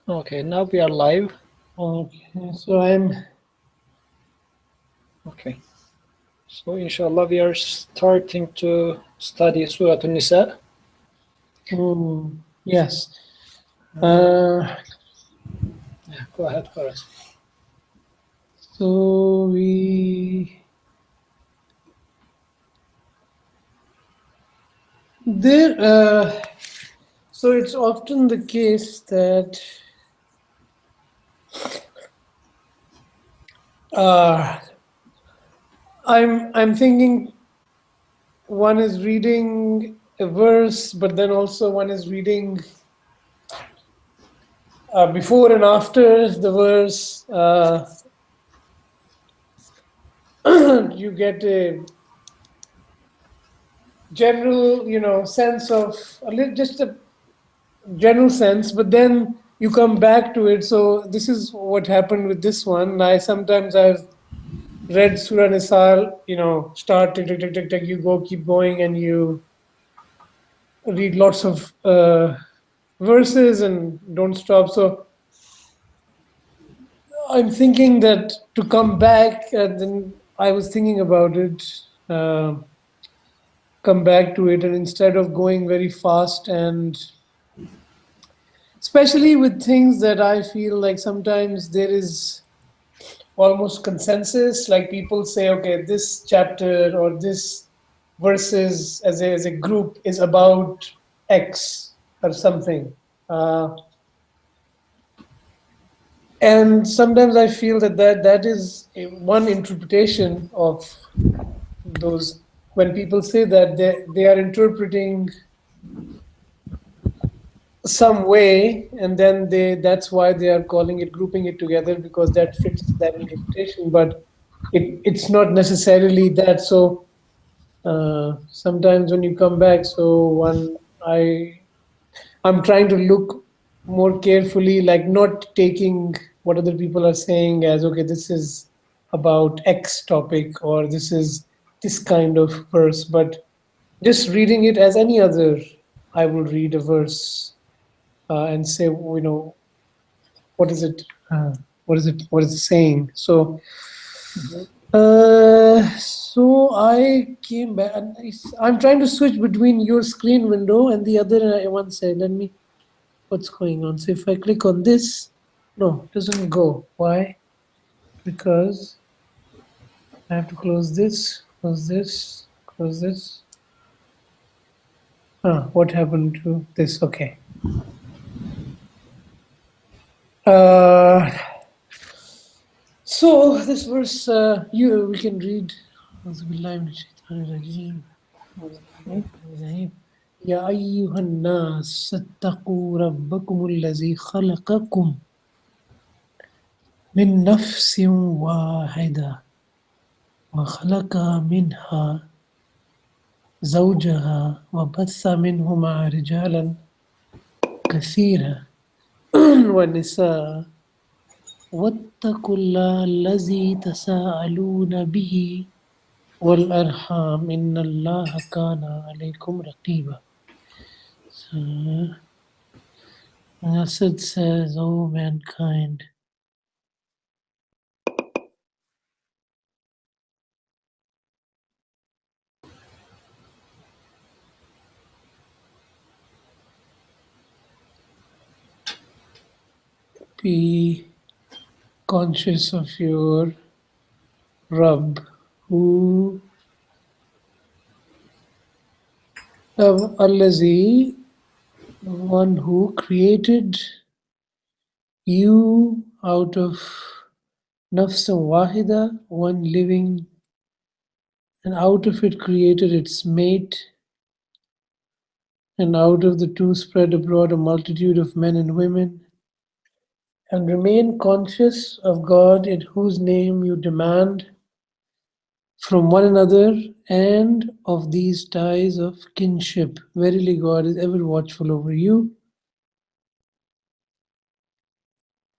Okay, now we are live. Okay, so I'm Okay, so inshallah we are starting to study Surah Al-Nisa. yes. Yeah, go ahead, Faraz. So we there. So it's often the case that uh, I'm thinking one is reading a verse, but then also one is reading before and after the verse. You get a general, sense of just a general sense, but then you come back to it. So this is what happened with this one. I've read Surah Nisa, start tick, tick, tick, tick, tick, you go, keep going, and you read lots of verses and don't stop. So I'm thinking that to come back, and then I was thinking about it, uh, come back to it, and instead of going very fast and especially with things that I feel like sometimes there is almost consensus, like people say, okay, this chapter or this verses as a group is about X or something, and sometimes I feel that is one interpretation of those. When people say that they are interpreting some way, and then that's why they are calling it, grouping it together, because that fits that interpretation, but it's not necessarily that. So sometimes when you come back, so one I'm trying to look more carefully, like not taking what other people are saying as, okay, this is about X topic, or this is this kind of verse, but just reading it as any other. I will read a verse and say, what is it? What is it? What is it saying? So, Mhm. so I came back, and I'm trying to switch between your screen window and the other one side. Let me. What's going on? So if I click on this, no, it doesn't go. Why? Because I have to close this, close this, close this. What happened to this? Okay. Uh, so this verse, we can read. أعوذ بالله من الشيطان الرجيم. يا أيها الناس اتقوا ربكم الذي خلقكم من نفس واحدة وخلق منها زوجها وبث منهما رجالا كثيرا ونساء واتقوا الله الذي تساءلون به والأرحام إن الله كان عليكم رقيبا. So, as it says, O mankind, be conscious of your Rabb, who Allazi, one who created you out of nafs wahida, one living, and out of it created its mate, and out of the two spread abroad a multitude of men and women. And remain conscious of God, in whose name you demand from one another, and of these ties of kinship. Verily, God is ever watchful over you.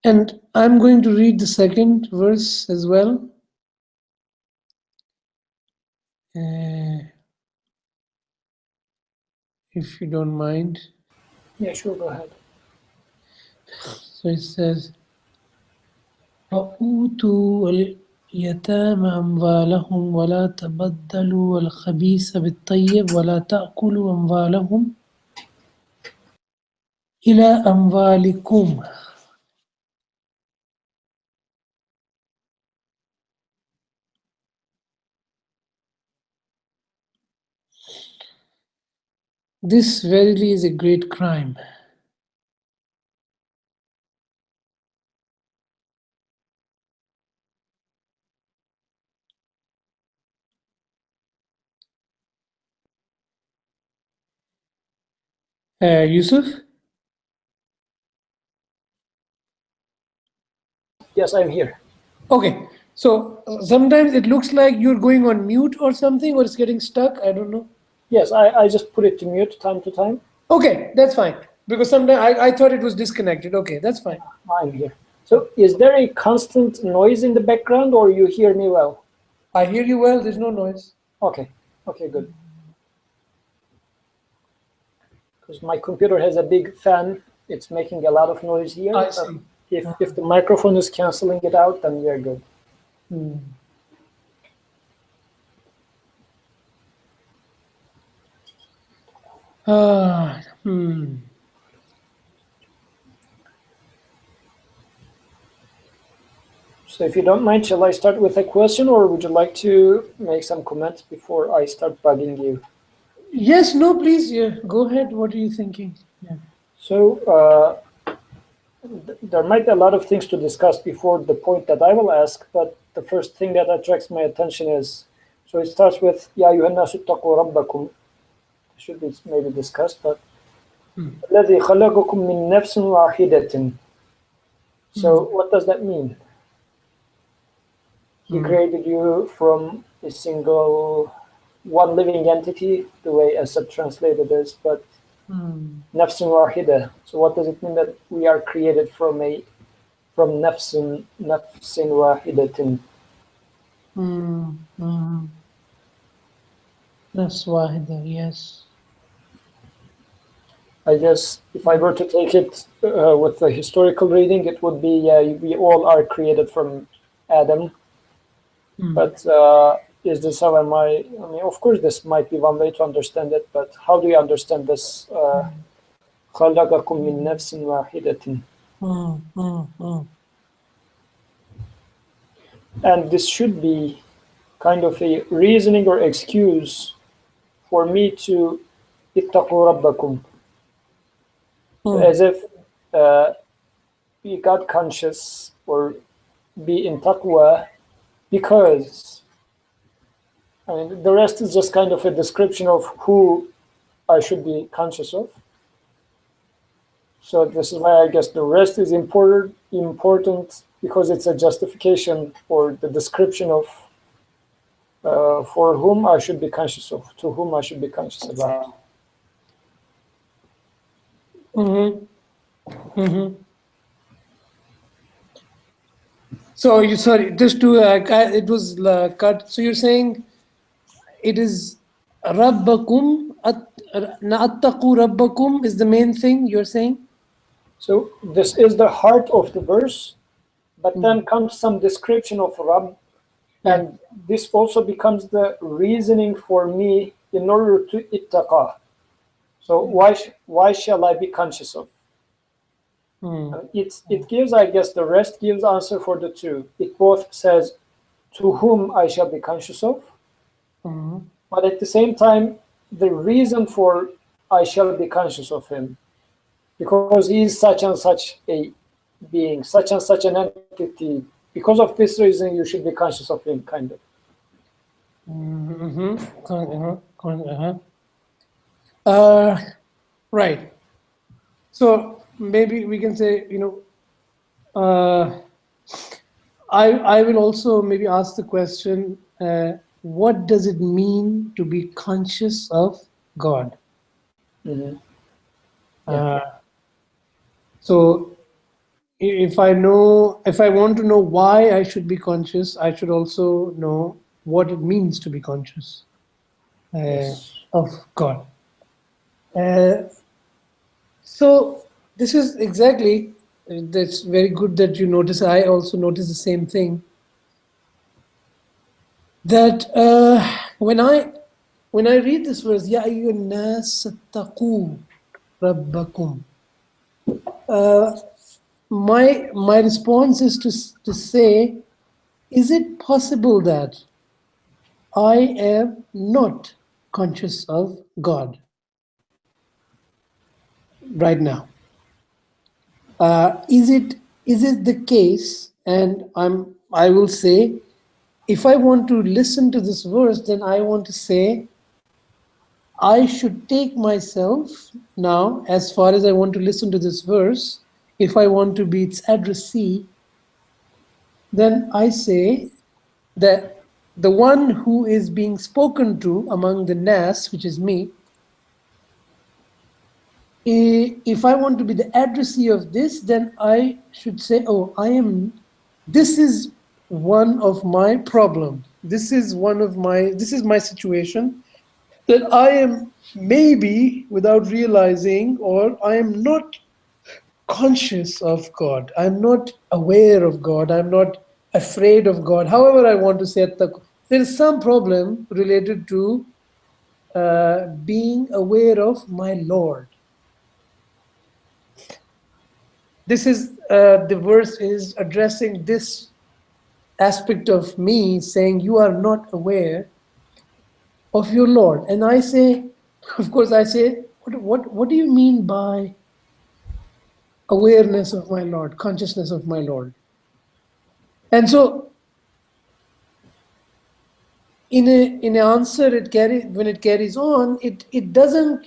And I'm going to read the second verse as well. If you don't mind. Yeah, sure, go ahead. So it says, وَأُوتُوا الْيَتَامَى أَمْوَالَهُمْ وَلَا تَبَدَّلُوا الْخَبِيثَ بِالطَّيِّبِ وَلَا تَأْكُلُوا أَمْوَالَهُمْ إِلَى أَمْوَالِكُمْ. This verily is a great crime. Yusuf? Yes, I'm here. Okay, so sometimes it looks like you're going on mute or something, or it's getting stuck. I don't know. Yes, I just put it to mute time to time. Okay, that's fine. Because sometimes I thought it was disconnected. Okay, that's fine. I'm here. So is there a constant noise in the background or you hear me well? I hear you well. There's no noise. Okay, okay, good. Because my computer has a big fan. It's making a lot of noise here. I see. If the microphone is canceling it out, then we're good. Ah, hmm. So if you don't mind, shall I start with a question or would you like to make some comments before I start bugging you? Yes, no, please. Yeah, go ahead. What are you thinking? Yeah. So there might be a lot of things to discuss before the point that I will ask, but the first thing that attracts my attention is, so it starts with, يَا أَيُّهَا النَّاسُ اتَّقُوا رَبَّكُمْ. Should be maybe discussed, but الَّذِي خَلَقَكُم مِّن نَفْسٍ وَاحِدَةٍ. So what does that mean? He created you from a single, one living entity, the way Asad translated this, but nafsun wahida. So what does it mean that we are created from nafsin wahidatin? That's wahida, yes. I guess if I were to take it with the historical reading, it would be we all are created from Adam. But is this how am I mean, of course, this might be one way to understand it, but how do you understand this? خَلَقَكُم مِّن نَفْسٍ وَاحِدَةٍ. And this should be kind of a reasoning or excuse for me to اتقوا ربكم. As if be God conscious or be in taqwa, because I mean the rest is just kind of a description of who I should be conscious of. So this is why I guess the rest is important because it's a justification or the description of for whom I should be conscious of, to whom I should be conscious about. So you sorry, just to it was cut. So you're saying it is Rabbakum Na'attaqu Rabbakum is the main thing you're saying? So this is the heart of the verse, but then comes some description of Rabb, and this also becomes the reasoning for me in order to ittaqa. So why shall I be conscious of? It gives, I guess, the rest gives answer for the two. It both says to whom I shall be conscious of, but at the same time, the reason for I shall be conscious of him, because he is such and such a being, such and such an entity. Because of this reason, you should be conscious of him, kind of. Right. So maybe we can say, I will also maybe ask the question, what does it mean to be conscious of God? So if I want to know why I should be conscious, I should also know what it means to be conscious of God. So this is exactly that's very good that you notice. I also notice the same thing. That when I read this verse, Ya ayyuhan nas attaqu rabbakum, my response is to say, is it possible that I am not conscious of God right now? Is it the case? And I will say, if I want to listen to this verse, then I want to say, I should take myself now, as far as I want to listen to this verse, if I want to be its addressee, then I say that the one who is being spoken to among the nas, which is me, if I want to be the addressee of this, then I should say, oh, this is one of my problems. This is my situation, that I am maybe, without realizing, or I am not conscious of God. I'm not aware of God. I'm not afraid of God. However I want to say it, there is some problem related to being aware of my Lord. This is the verse is addressing this aspect of me, saying you are not aware of your Lord. And I say, of course, I say, what do you mean by awareness of my Lord, consciousness of my Lord? And so, in an answer, when it carries on, it doesn't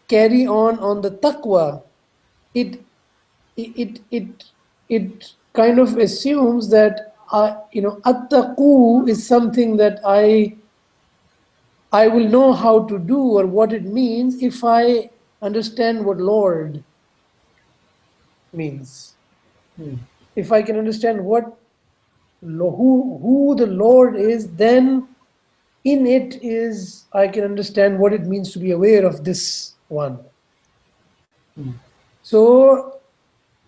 carry on the taqwa. It kind of assumes that at-taqu is something that I will know how to do or what it means if I understand what Lord means. If I can understand who the Lord is, then in it is I can understand what it means to be aware of this one. So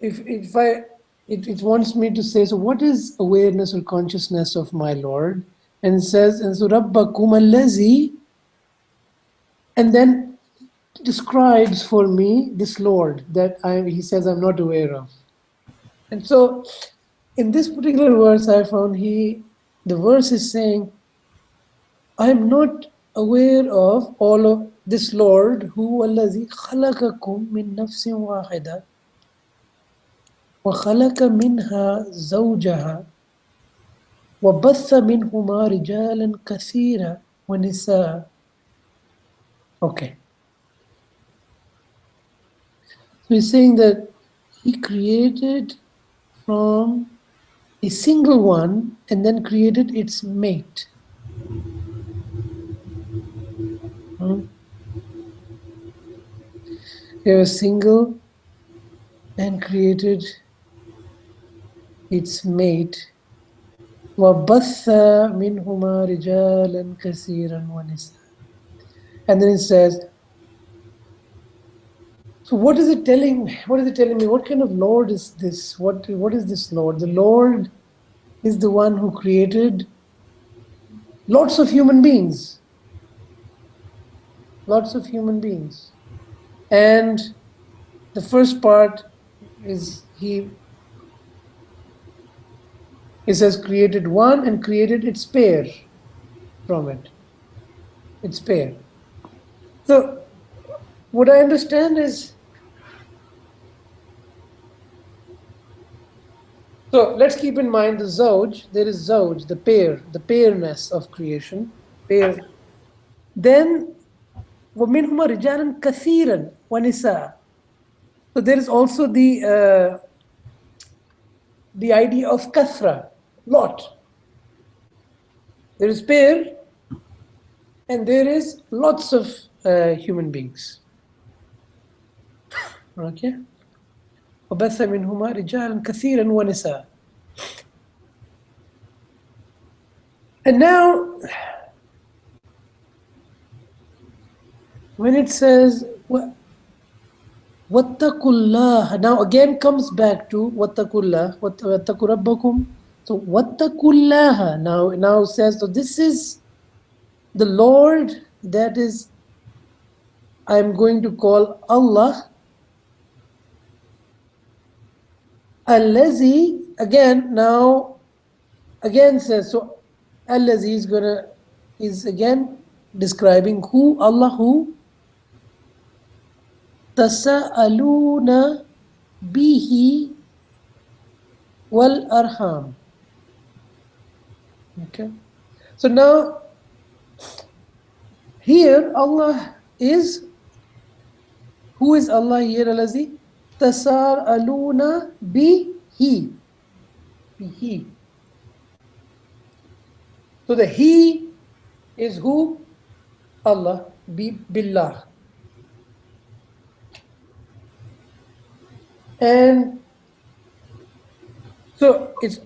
it wants me to say, so what is awareness or consciousness of my Lord? And it says, and so Rabbakum allazi, and then describes for me this Lord that he says I'm not aware of. And so in this particular verse I found the verse is saying, I'm not aware of all of this Lord who allazi khalaqakum min nafsin wahida wa khalaqa minha zawjaha wa batha minhuma rijalan kathira wa nisaa. Okay. So he's saying that he created from a single one and then created its mate. He was single and created its mate. وَبَثَّ مِنْهُمَا رِجَالًا كَثِيرًا وَنِسَاءً. And then it says, so what is it telling me? What kind of Lord is this? What is this Lord? The Lord is the one who created lots of human beings. Lots of human beings. And the first part is he says created one and created its pair from it. Its pair. So what I understand is, so let's keep in mind the zawj, there is zawj, the pair, the pairness of creation, pair. Then وَمِنْهُمَا رِجَالًا كَثِيرًا وَنِسَاءً. So there is also the idea of kathra, lot. There is pair and there is lots of human beings. Okay? وَبَثَّ مِنْهُمَا رِجَالًا كَثِيرًا وَنِسَاءً. And now, when it says, Wattakullah. Now again comes back to wattakullah. Wattakurabbakum. So wattakullah now says, so this is the Lord, that is, I'm going to call Allah. Allazi, again, now, again says, so Allazi is again describing who, Allah who, tasa'aluna bihi wal arham. Okay. So now, here Allah is, who is Allah here, Allazi? Tasa'aluna bihi. Bihi. So the He is who? Allah, billah. And so it's,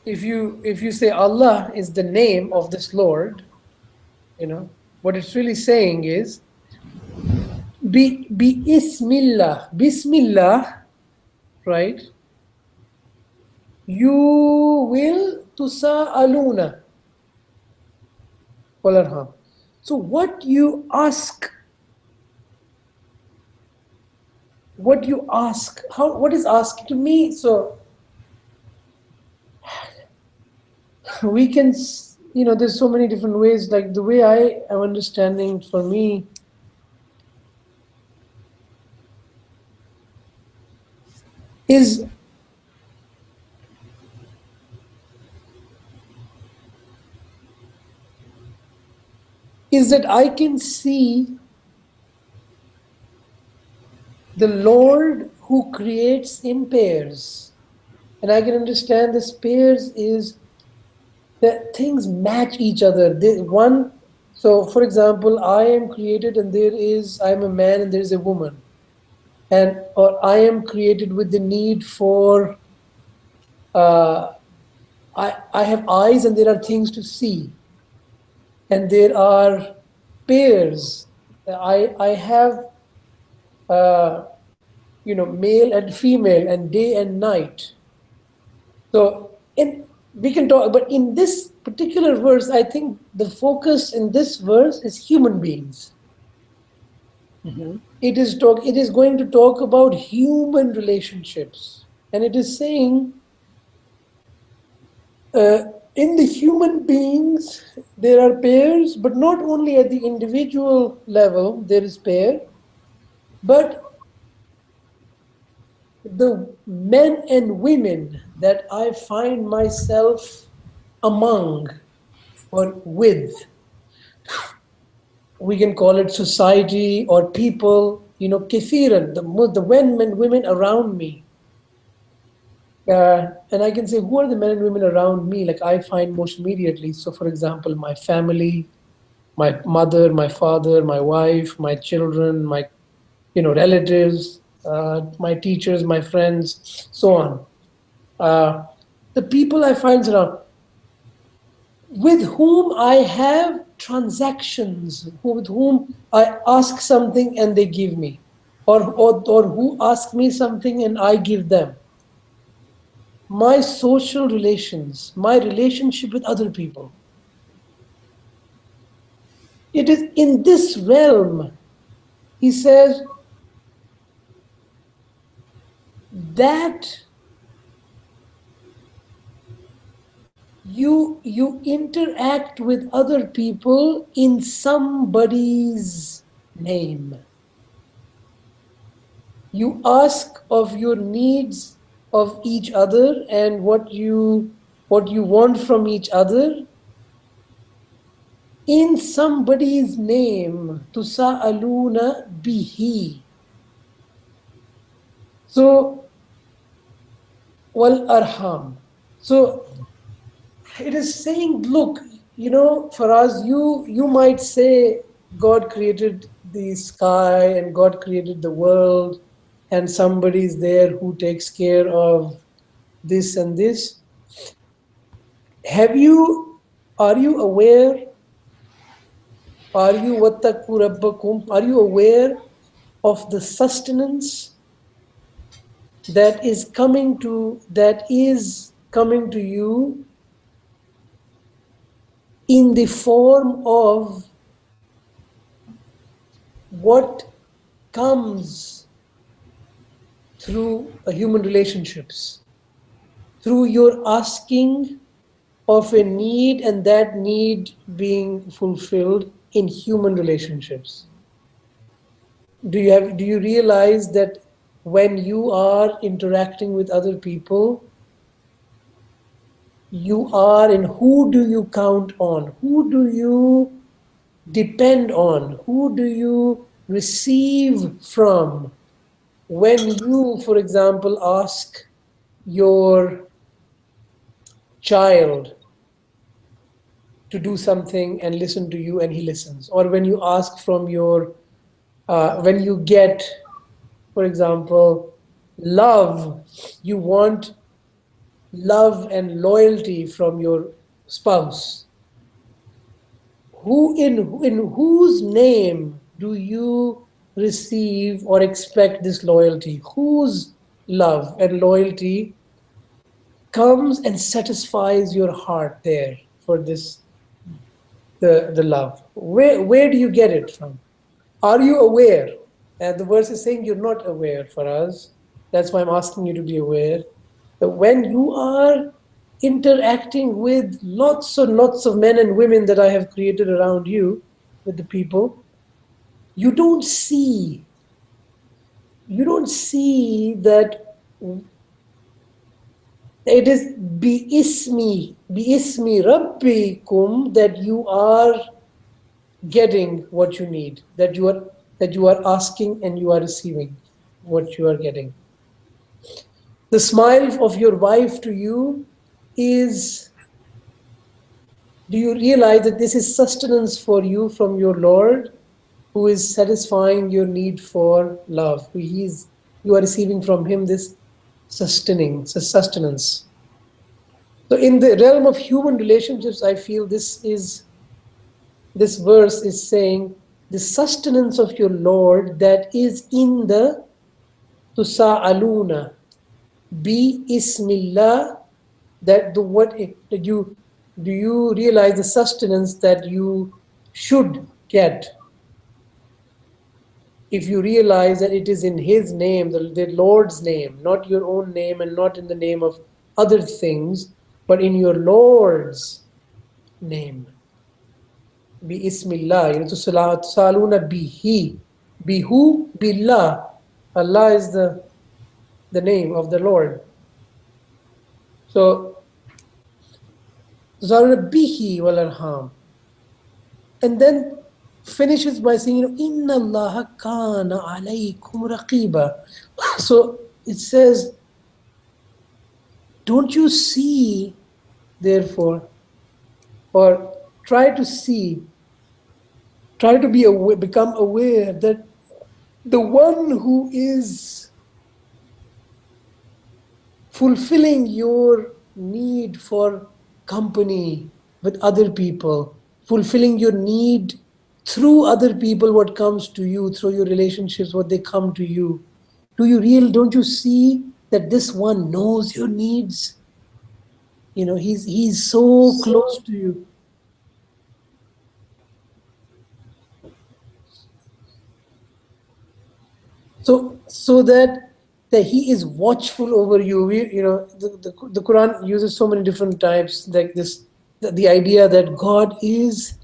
if you say Allah is the name of this Lord, what it's really saying is Bismillah. Bismillah, right? You will tusa'aluna wal arham. So what you ask, what is asked to me? So we can, there's so many different ways. Like the way I am understanding, for me, is that I can see the Lord who creates in pairs. And I can understand this pairs is that things match each other. So for example, I am created and I'm a man and there is a woman. Or I am created with the need for, I have eyes and there are things to see. And there are pairs. I have, male and female and day and night. So we can talk, but in this particular verse, I think the focus in this verse is human beings. Mm-hmm. It is going to talk about human relationships, and it is saying, in the human beings there are pairs, but not only at the individual level there is pair, but the men and women that I find myself among or with, we can call it society or people, kathiran, the men and women around me. And I can say, who are the men and women around me? Like I find most immediately. So for example, my family, my mother, my father, my wife, my children, my relatives, my teachers, my friends, so on. The people I find around, with whom I have transactions, with whom I ask something and they give me, or who ask me something and I give them. My social relations, my relationship with other people. It is in this realm, he says, that you interact with other people in somebody's name. You ask of your needs of each other and what you want from each other in somebody's name. Tusa'aluna bihi. So, wal arham. So it is saying, look, for us, you might say God created the sky and God created the world and somebody's there who takes care of this and this. Are you aware? Are you aware of the sustenance that is coming to you in the form of what comes through human relationships, through your asking of a need and that need being fulfilled in human relationships. Do you realize that when you are interacting with other people, you are, and who do you count on? Who do you depend on? Who do you receive from? When you, for example, ask your child to do something and listen to you and he listens, or when you ask from your, when you get, for example, love, you want love and loyalty from your spouse. In whose name do you receive or expect this loyalty? Whose love and loyalty comes and satisfies your heart there for this, the love? Where do you get it from? Are you aware? And the verse is saying you're not aware for us. That's why I'm asking you to be aware that when you are interacting with lots and lots of men and women that I have created around you, with the people, you don't see that it is bi ismi rabbikum, that you are getting what you need, that you are asking and you are receiving what you are getting. The smile of your wife to you is, do you realize that this is sustenance for you from your Lord, who is satisfying your need for love? You are receiving from him this sustenance. So in the realm of human relationships, I feel this verse is saying the sustenance of your Lord that is in the tusa'aluna bi ismillah, that the what that you do you realize the sustenance that you should get if you realize that it is in his name, the Lord's name, not your own name and not in the name of other things, but in your Lord's name. Bi ismillah, tusaluna bihi. Bihu billah. Allah is the name of the Lord. So tusaluna bihi wal arham. And then finishes by saying, Inna Allah kana alaykum raqiba. So it says, don't you see, therefore, or try to be aware, become aware that the one who is fulfilling your need for company with other people, fulfilling your need through other people, what comes to you, through your relationships, what they come to you. Don't you see that this one knows your needs? You know, he's so close to you. So that he is watchful over you. The Quran uses so many different types, like this, the idea that God is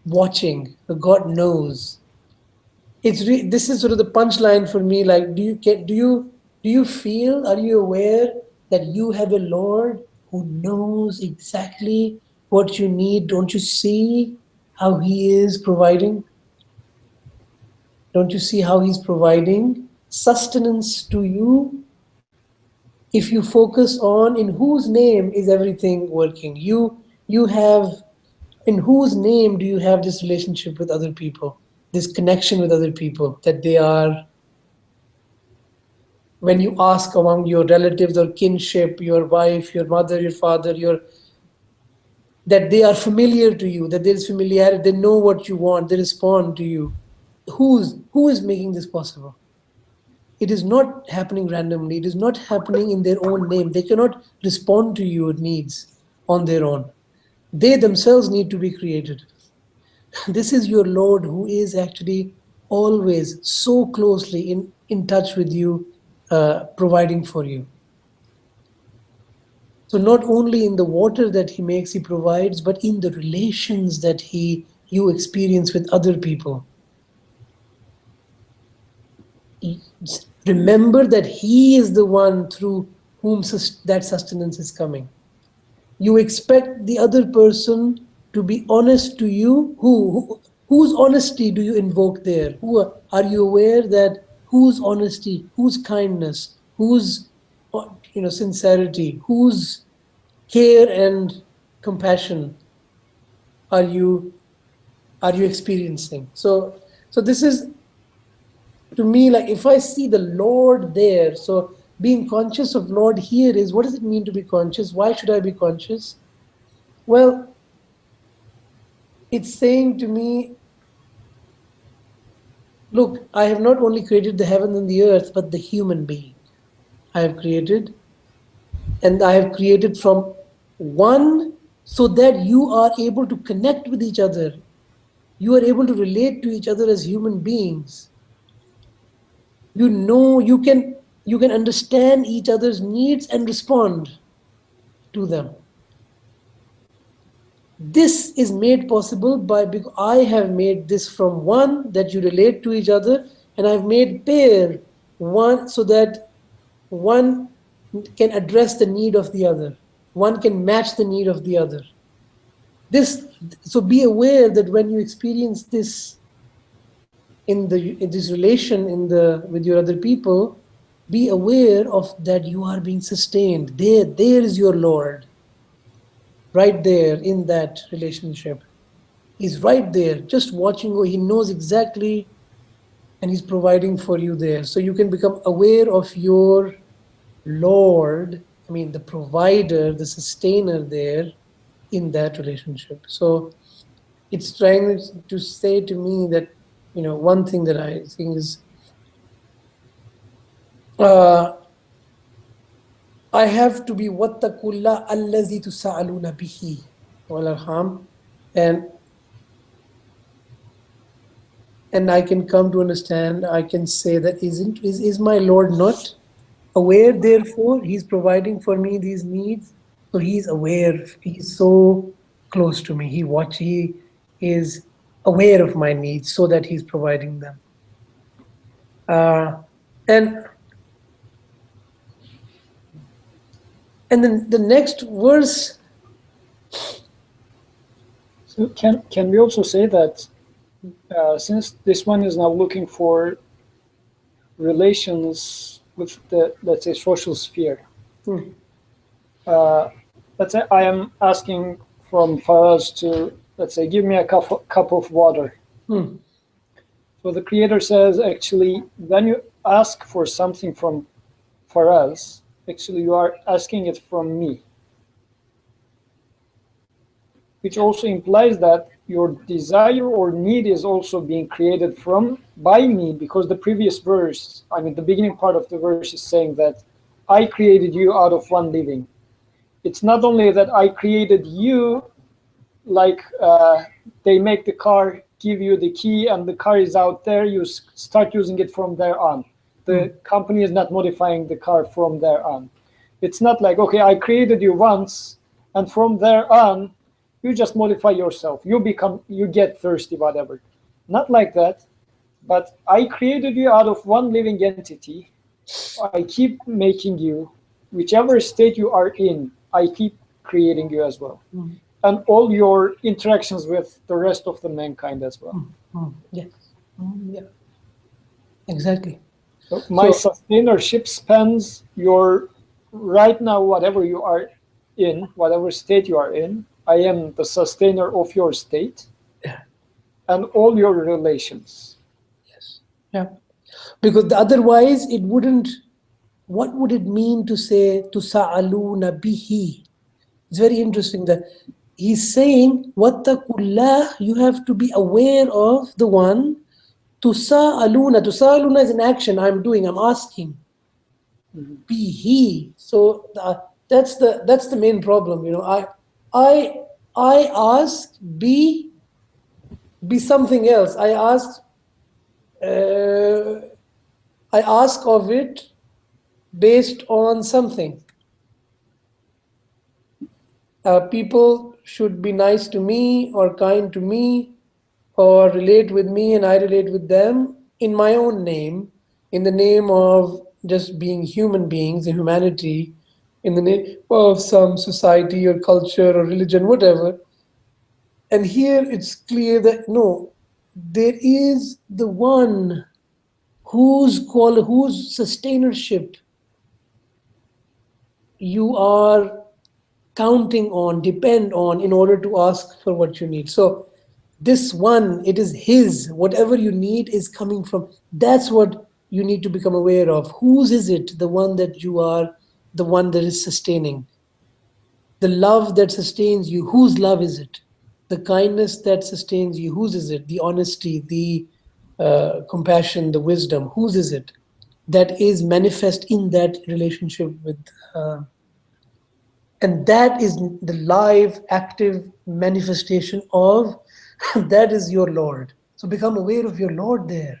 watching, that God knows. This is sort of the punchline for me. Like, do you feel? Are you aware that you have a Lord who knows exactly what you need? Don't you see how He is providing? Don't you see how He's providing sustenance to you? If you focus on in whose name is everything working, you have, in whose name do you have this relationship with other people, this connection with other people, that they are, when you ask among your relatives or kinship, your wife, your mother, your father, that they are familiar to you, that there is familiarity, they know what you want, they respond to you. who is making this possible? It is not happening randomly. It is not happening in their own name. They cannot respond to your needs on their own. They themselves need to be created. This is your Lord who is actually always so closely in touch with you, providing for you. So not only in the water that he makes, he provides, but in the relations that you experience with other people. Remember that he is the one through whom that sustenance is coming. You expect the other person to be honest to you. Whose honesty do you invoke there? Who are you aware that whose honesty, whose kindness, whose sincerity, whose care and compassion are you experiencing? So this is, to me, like, if I see the Lord there, so being conscious of Lord here is, what does it mean to be conscious? Why should I be conscious? Well, it's saying to me, look, I have not only created the heaven and the earth, but the human being I have created. And I have created from one so that you are able to connect with each other. You are able to relate to each other as human beings. You can understand each other's needs and respond to them. This is made possible because I have made this from one, that you relate to each other, and I've made pair one so that one can address the need of the other. One can match the need of the other. So be aware that when you experience this in this relation with your other people, be aware of that you are being sustained. There is your Lord, right there in that relationship. He's right there, just watching you. He knows exactly, and he's providing for you there. So you can become aware of your Lord, the provider, the sustainer there in that relationship. So it's trying to say to me that, one thing that I think is, I have to be wattaqulla allazi tusa'aluna bihi wal arham, and I can come to understand, I can say that is my Lord not aware? Therefore, he's providing for me these needs. So he's aware. He's so close to me. He is aware of my needs so that he's providing them. And then the next verse. So can we also say that since this one is now looking for relations with the, let's say, social sphere, let's say I am asking from Faraz to, let's say, give me a cup of water. So the Creator says, actually, when you ask for something from Faraz, actually you are asking it from me, which also implies that your desire or need is also being created by me, because the previous verse, the beginning part of the verse is saying that I created you out of one living. It's not only that I created you, like they make the car, give you the key, and the car is out there, you start using it from there on. The company is not modifying the car from there on. It's not like, okay, I created you once, and from there on, you just modify yourself. You get thirsty, whatever. Not like that. But I created you out of one living entity. I keep making you, whichever state you are in, I keep creating you as well. And all your interactions with the rest of the mankind as well. Yes. Yeah. Exactly. So my sustainership spans your right now, whatever you are in, whatever state you are in. I am the sustainer of your state and all your relations. Yes. Yeah. Because otherwise it wouldn't, what would it mean to say tusa'aluna bihi? It's very interesting that he's saying wattaqullah, you have to be aware of the one Tusa'aluna. Tusa'aluna is an action I'm doing, I'm asking. Be he. So that's the main problem. I I ask, be something else. Uh, I ask of it based on something. People should be nice to me or kind to me or relate with me and I relate with them in my own name, in the name of just being human beings and humanity, in the name of some society or culture or religion, whatever. And here it's clear that no, there is the one whose sustainership you are counting on, depend on in order to ask for what you need. So this one, it is his. Whatever you need is coming from. That's what you need to become aware of. Whose is it? The one that you are, the one that is sustaining. The love that sustains you, whose love is it? The kindness that sustains you, whose is it? The honesty, the compassion, the wisdom, whose is it? That is manifest in that relationship with and that is the live active manifestation of that is your Lord. So become aware of your Lord there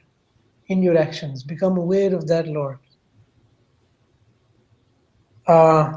in your actions. Become aware of that Lord. uh,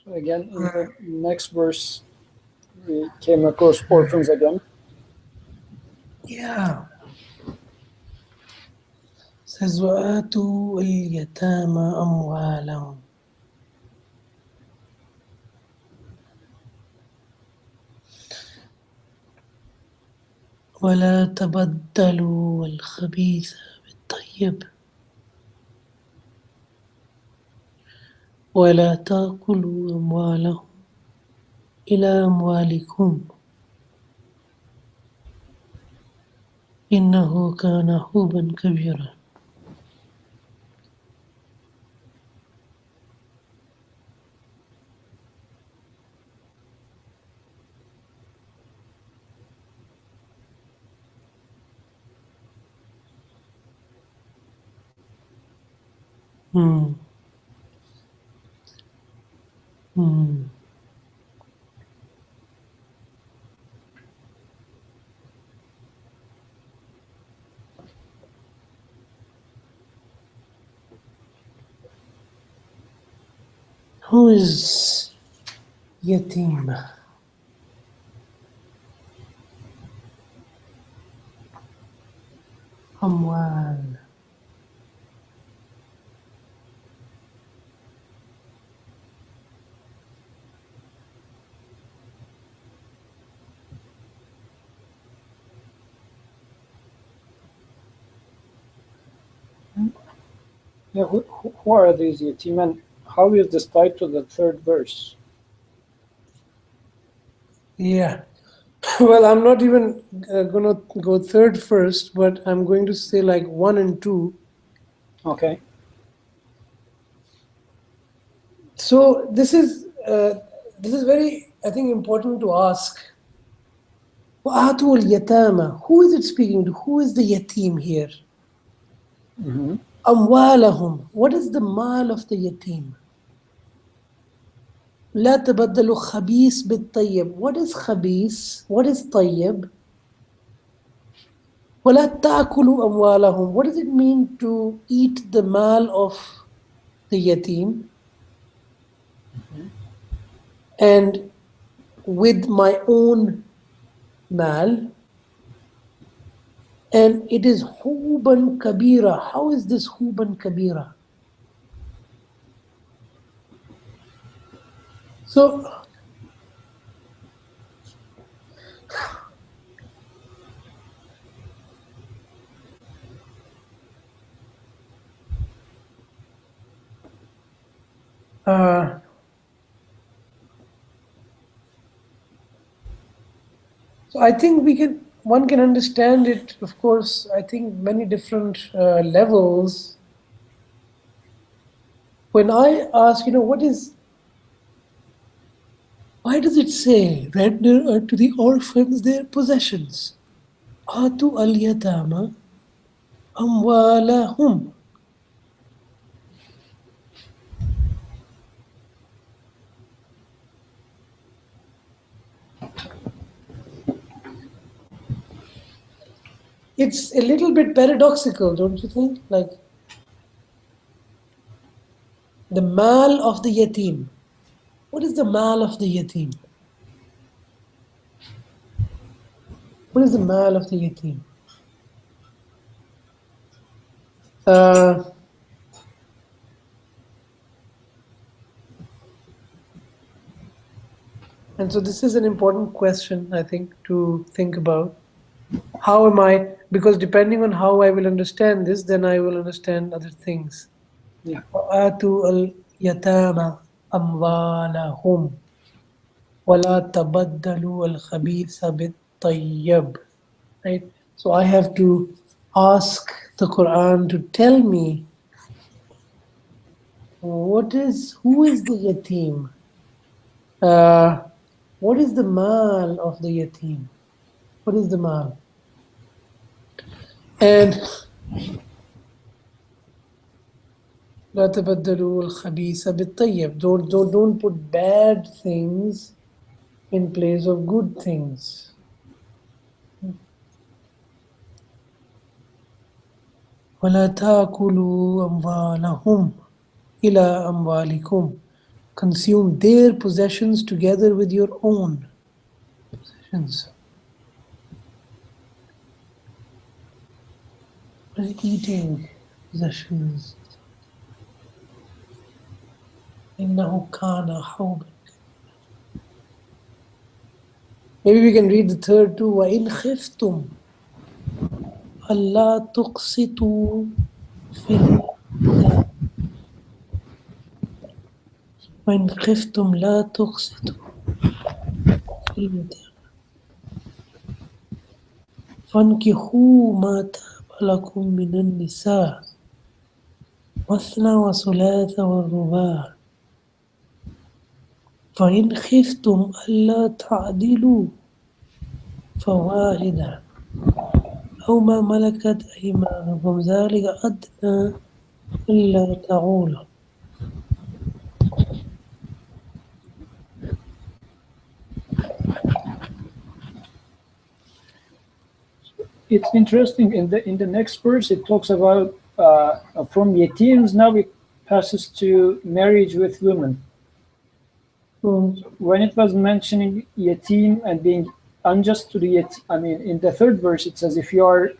So again, in the next verse, we came across orphans again. yeah. Says وآتوا اليتامى أموالهم ولا تبدلوا الخبيث بالطيب ولا تأكلوا أموالهم إلى أموالكم إنه كان حوبا كبيرا. Hmm. Hmm. Who is yatim? أموال. Yeah, who are these yatim and how is this tied to the third verse? Yeah. Well, I'm not even gonna go third first, but I'm going to say like 1 and 2. Okay. So this is very, I think, important to ask. وَآتُوا الْيَتَامَى. Who is it speaking to? Who is the yatim here? Mm-hmm. أموالهم. What is the mal of the yatim? لا تبدلوا خبيث بالطيب. What is خبيث? What is طيب? ولا تأكلوا أموالهم. What does it mean to eat the mal of the yatim? And with my own mal, and it is huban kabira. How is this huban kabira? So uh, so I think one can understand it, of course, I think many different levels. When I ask, why does it say, render unto the orphans their possessions? Atu al yatama amwalahum. It's a little bit paradoxical, don't you think? Like the mal of the yatim. What is the mal of the yatim? What is the mal of the yatim? Uh, and so this is an important question, I think, to think about. How am I? Because depending on how I will understand this, then I will understand other things. Yeah. وآتوا اليتامى أموالهم ولا تبدلوا الخبيث بالطيب. Right? So I have to ask the Quran to tell me who is the yatim? What is the mal of the yatim? What is the mal? And لا تبدلوا الخبيث بالطيب. Don't put bad things in place of good things. ولا تأكلوا أموالهم إلى أموالكم. Consume their possessions together with your own possessions. Eating possessions. إنه كان حوبا. Maybe we can read the third too. وإن خفتم ألا تقسطوا في اليتامى. وإن خفتم لا تقسطوا في اليتامى فانكحوا ما تاب لكم من النساء مثنى وثلاث والرباع فإن خفتم ألا تعدلوا فواحدة أو ما ملكت أيمانكم ذلك أدنى ألا تعولوا. It's interesting in the next verse it talks about from yatims now it passes to marriage with women. When it was mentioning yatim and being unjust to the yatim, I mean in the third verse it says if you are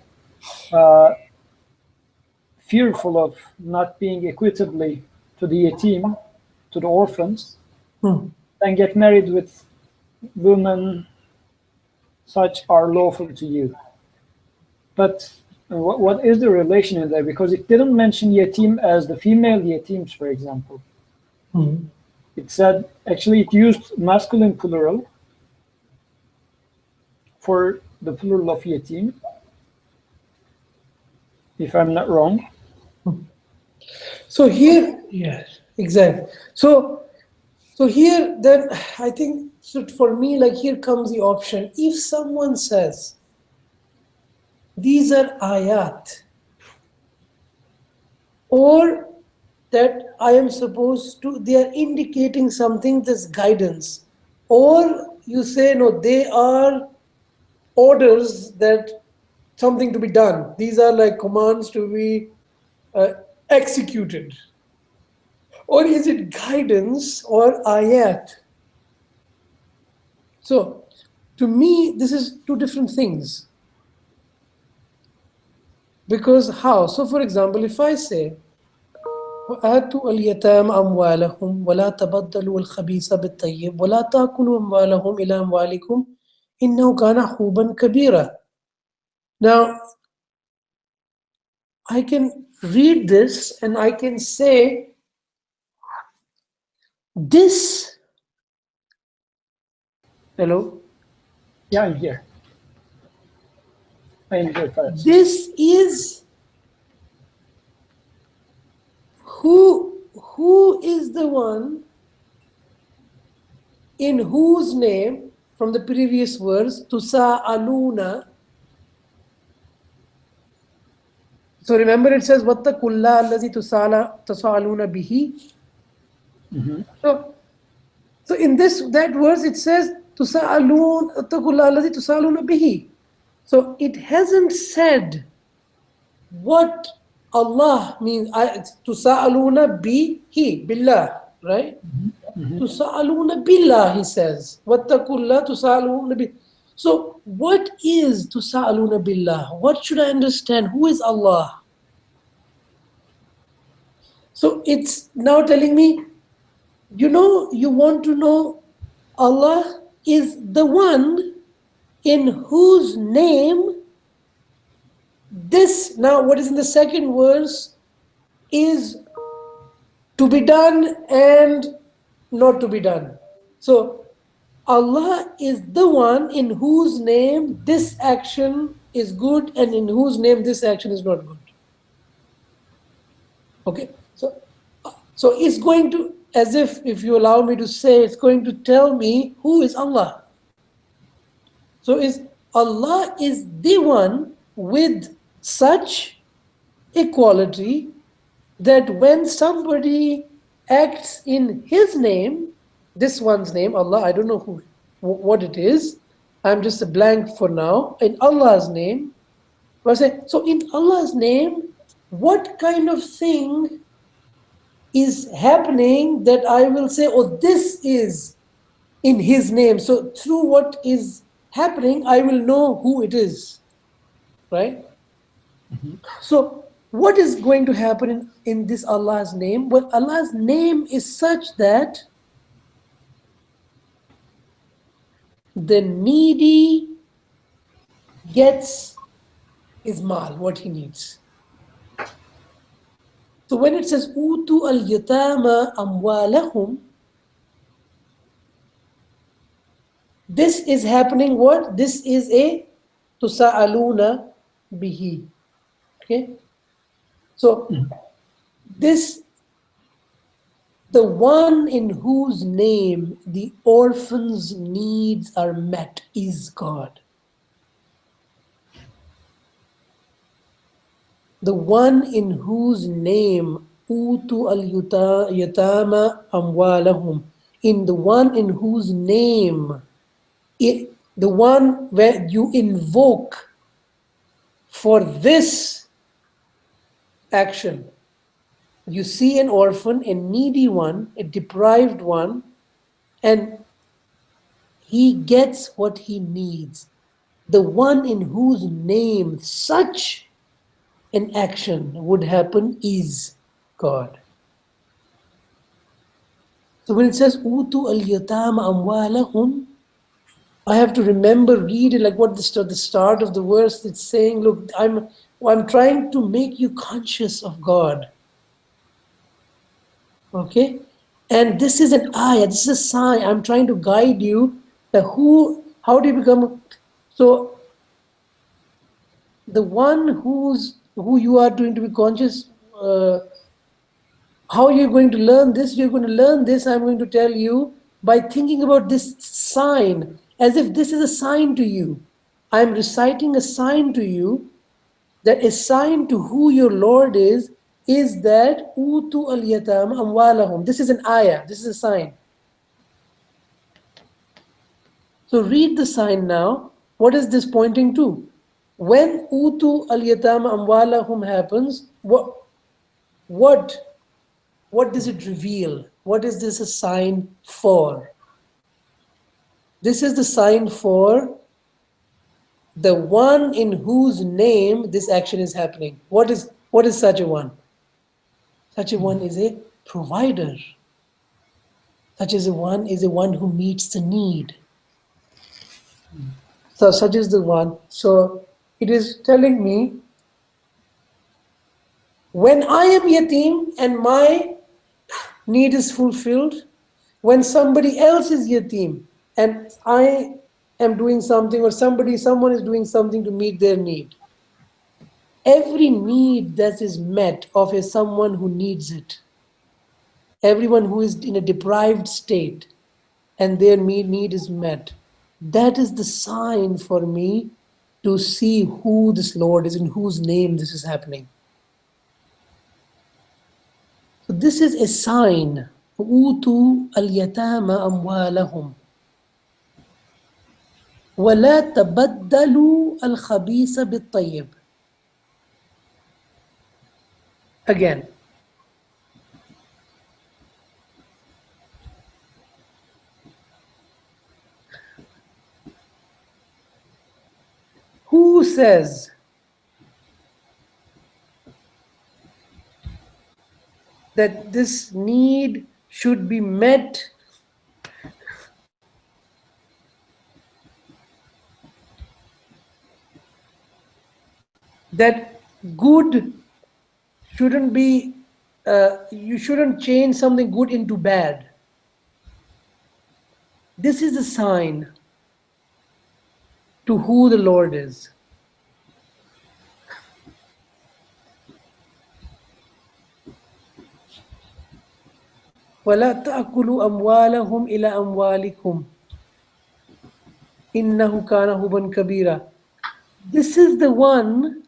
fearful of not being equitably to the yatim, to the orphans, then get married with women such are lawful to you. But what is the relation in there? Because it didn't mention yatim as the female yatims, for example. It said, actually, it used masculine plural for the plural of yatim, if I'm not wrong. So here, yes, exactly. So here, then I think, so for me, like here comes the option. If someone says these are ayat, or that I am supposed to, they are indicating something, this guidance, or you say no, they are orders that something to be done. These are like commands to be executed. Or is it guidance or ayat? So, to me, this is two different things. Because how? So, for example, if I say, وآتوا اليتامى أموالهم ولا تبدلوا الخبيث بالطيب ولا تأكلوا أموالهم إلى أموالكم إنه كان حوبا كبيرا. Now, I can read this and I can say, this, hello? Yeah, I'm here. I am here, Faraz. This is who is the one in whose name, from the previous verse, tusa'aluna. So remember it says, wattaqullaha allazi tusa'aluna bihi. So in that verse it says, wattaqullaha allazi tusa'aluna bihi. So it hasn't said what Allah means. Tusa'aluna bihi, billah, right? Tusa'aluna billah, he says. Wattakullah tusa'aluna billah. So what is tusa'aluna billah? What should I understand? Who is Allah? So it's now telling me, you want to know Allah is the one in whose name this, now what is in the second verse, is to be done and not to be done. So Allah is the one in whose name this action is good and in whose name this action is not good. Okay, so it's going to, as if you allow me to say, it's going to tell me who is Allah. So Allah is the one with such equality that when somebody acts in his name, this one's name, Allah, I don't know what it is, I'm just a blank for now, in Allah's name, so in Allah's name, what kind of thing is happening that I will say, oh, this is in his name. So through what is happening, I will know who it is, right? So what is going to happen in this Allah's name? Well, Allah's name is such that the needy gets his mal, what he needs. So when it says utu al-yatama amwalahum, this is happening what? This is a tusa'aluna bihi. Okay? So this, the one in whose name the orphan's needs are met is God. The one in whose name utu al-yatama amwalahum, in the one in whose name, the one where you invoke for this action. You see an orphan, a needy one, a deprived one, and he gets what he needs. The one in whose name such an action would happen is God. So when it says Utu al-yatama amwalahum, I have to remember, read it like what the start of the verse. It's saying, look, I'm trying to make you conscious of God. Okay, and this is an ayah. This is a sign. I'm trying to guide you. How do you become? So the one who you are going to be conscious. How you're going to learn this? You're going to learn this. I'm going to tell you by thinking about this sign as if this is a sign to you. I'm reciting a sign to you, that a sign to who your Lord is that Utu al yatam amwalahum. This is an ayah. This is a sign. So read the sign now. What is this pointing to? When Utu al yatam amwalahum happens, what does it reveal? What is this a sign for? This is the sign for the one in whose name this action is happening. What is such a one? Such a one is a provider. Such as a one is a one who meets the need. So such is the one. So it is telling me, when I am yatim and my need is fulfilled, when somebody else is yatim and I am doing something, or someone is doing something to meet their need, every need that is met of someone who needs it, everyone who is in a deprived state and their need is met, that is the sign for me to see who this Lord is, in whose name this is happening. So this is a sign. Utu al-yatama amwalahum ولا تبدلوا الخبيث بالطيب. Again, who says that this need should be met that good shouldn't be, you shouldn't change something good into bad? This is a sign to who the Lord is. وَلَا تَأْكُلُوا أَمْوَالَهُمْ إِلَى أَمْوَالِكُمْ إِنَّهُ كَانَ حُوبًا كَبِيرًا. This is the one.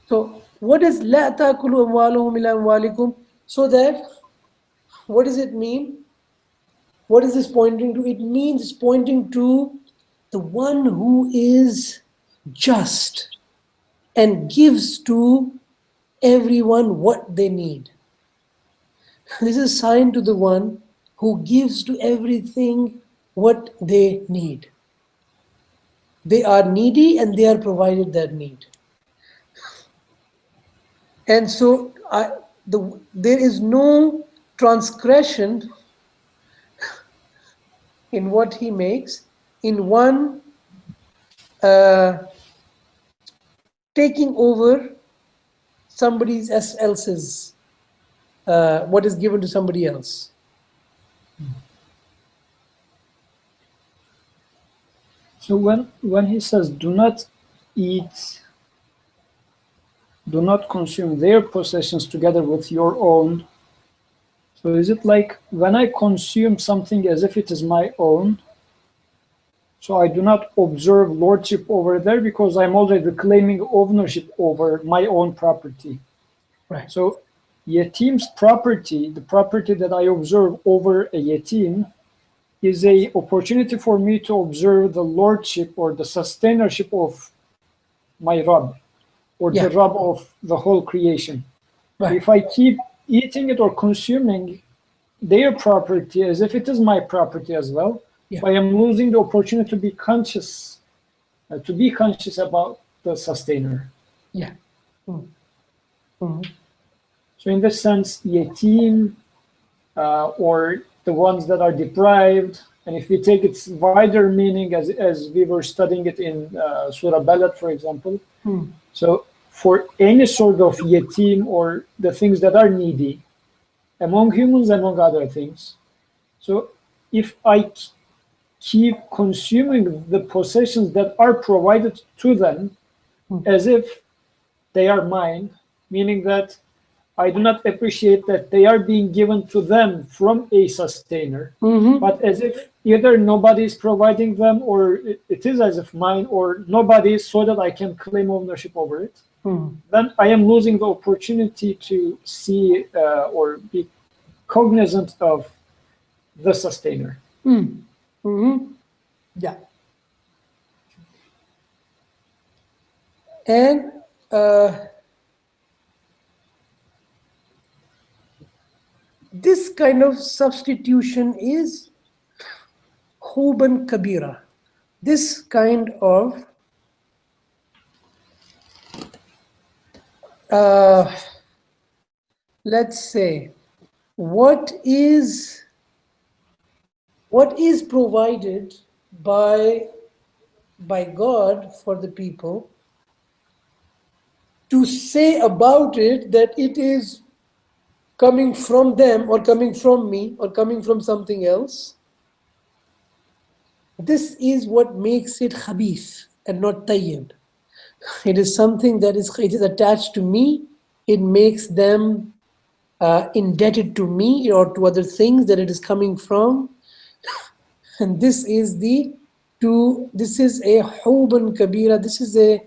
So what is لَا تَأْكُلُوا أَمْوَالَهُمْ إِلَى أَمْوَالِكُمْ? So that, what does it mean? What is this pointing to? It means it's pointing to the one who is just and gives to everyone what they need. This is a sign to the one who gives to everything what they need. They are needy and they are provided that need. And so there is no transgression in what he makes, in one taking over somebody else's, what is given to somebody else. So when he says, do not eat, do not consume their possessions together with your own, so is it like when I consume something as if it is my own, so I do not observe lordship over there because I'm already claiming ownership over my own property. Right. So yatim's property, the property that I observe over a yatim, is a opportunity for me to observe the lordship or the sustainership of my Rabb, or the Rabb of the whole creation. Right. If I keep eating it or consuming their property as if it is my property as well, I am losing the opportunity to be conscious to be conscious about the sustainer. Yeah. Mm-hmm. So in this sense, yatim, or the ones that are deprived, and if we take its wider meaning as we were studying it in Surah Balad, for example, so for any sort of yatim or the things that are needy, among humans, among other things. So if I keep consuming the possessions that are provided to them as if they are mine, meaning that I do not appreciate that they are being given to them from a sustainer, but as if either nobody is providing them or it is as if mine or nobody is so that I can claim ownership over it, then I am losing the opportunity to see or be cognizant of the sustainer. Yeah. And this kind of substitution is huban kabira. This kind of let's say, what is provided by God for the people, to say about it that it is coming from them or coming from me or coming from something else, this is what makes it khabith and not tayyib. It is something that it is attached to me. It makes them indebted to me or to other things that it is coming from. And this is a huban kabira. This is a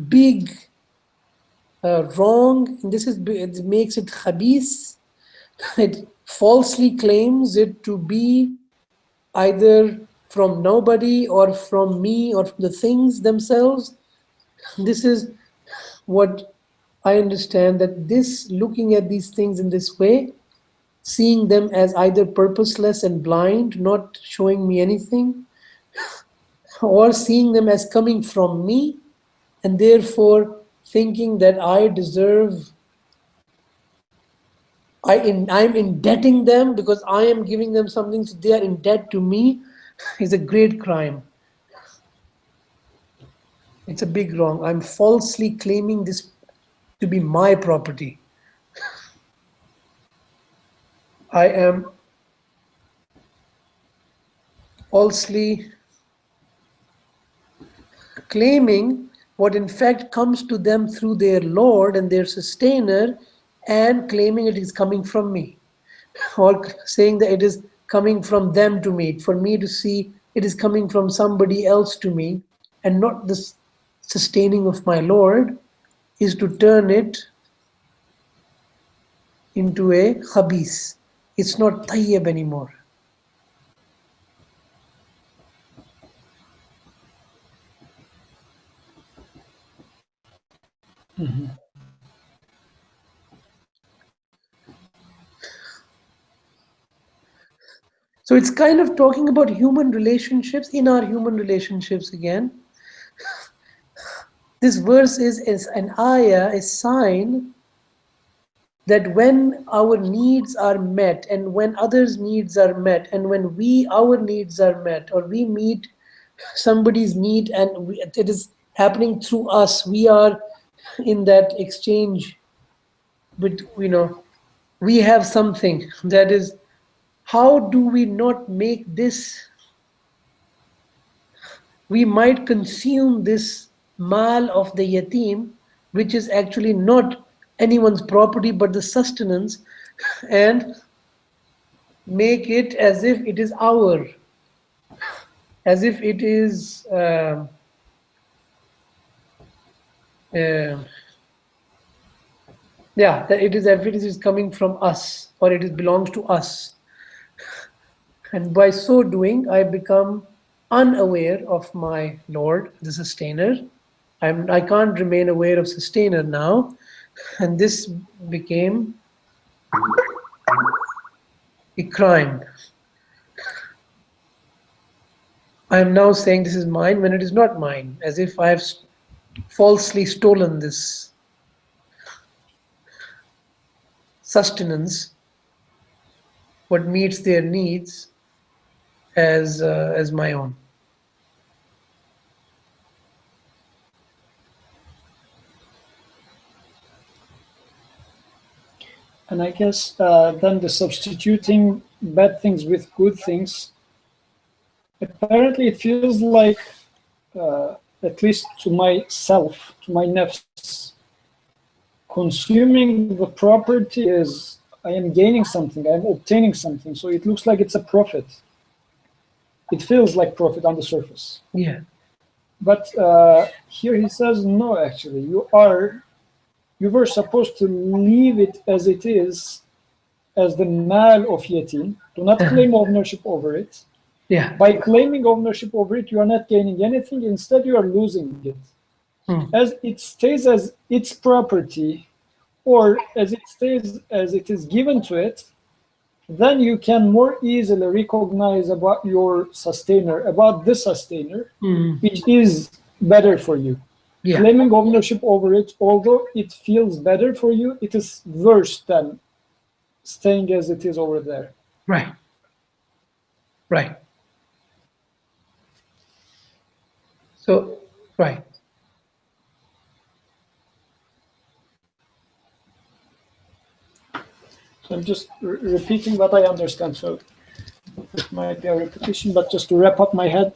big wrong. And it makes it khabith. It falsely claims it to be either from nobody or from me or from the things themselves. This is what I understand, that this, looking at these things in this way, seeing them as either purposeless and blind, not showing me anything, or seeing them as coming from me, and therefore thinking that I deserve, I'm indebting them because I am giving them something, so they are in debt to me, is a great crime. It's a big wrong. I'm falsely claiming this to be my property. I am falsely claiming what in fact comes to them through their Lord and their sustainer, and claiming it is coming from me, or saying that it is coming from them to me, for me to see it is coming from somebody else to me and not the sustaining of my Lord, is to turn it into a khabith. It's not tayyib anymore. So it's kind of talking about human relationships, in our human relationships again. This verse is an ayah, a sign that when our needs are met and when others' needs are met and when our needs are met, or we meet somebody's need and it is happening through us, we are in that exchange, but we have something that is, how do we not make this, we might consume this mal of the yatim, which is actually not anyone's property but the sustenance, and make it as if it is our, as if it is yeah, that it is, if it is coming from us or it belongs to us. And by so doing, I become unaware of my Lord, the sustainer. I can't remain aware of sustainer now. And this became a crime. I am now saying this is mine when it is not mine, as if I have falsely stolen this sustenance, what meets their needs, as my own. And I guess then the substituting bad things with good things, apparently it feels like, at least to myself, to my nafs, consuming the property is, I am gaining something, I am obtaining something. So it looks like it's a profit. It feels like profit on the surface. Yeah. But here he says, no, actually, you were supposed to leave it as it is, as the mal of yatim. Do not claim ownership over it. Yeah. By claiming ownership over it, you are not gaining anything. Instead, you are losing it. As it stays as its property, or as it stays as it is given to it, then you can more easily recognize about your sustainer, about the sustainer, which is better for you. Yeah. Claiming ownership over it, although it feels better for you, it is worse than staying as it is over there. Right. Right. So, right. So I'm just repeating what I understand. So it might be a repetition, but just to wrap up my head.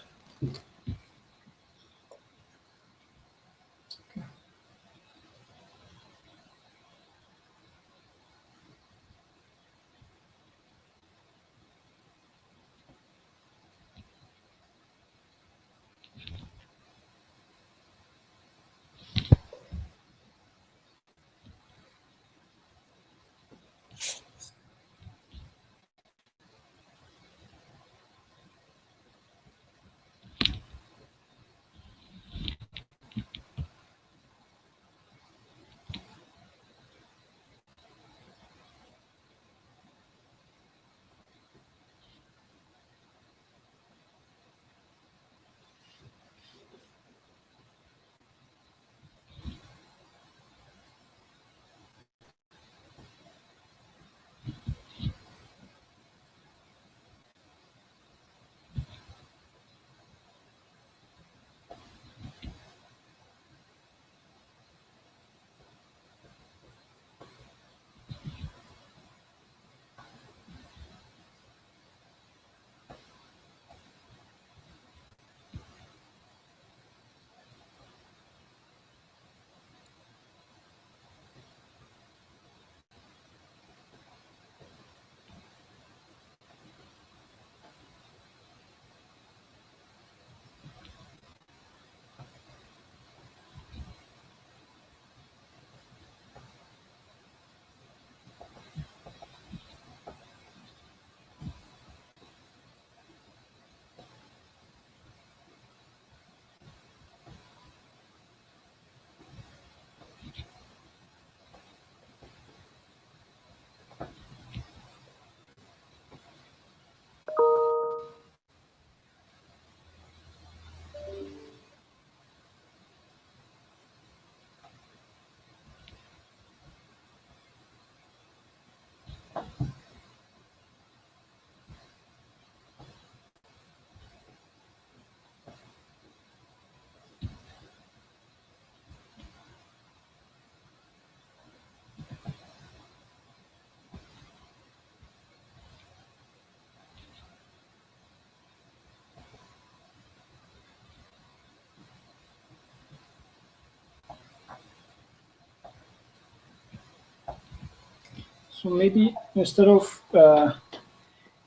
So maybe instead of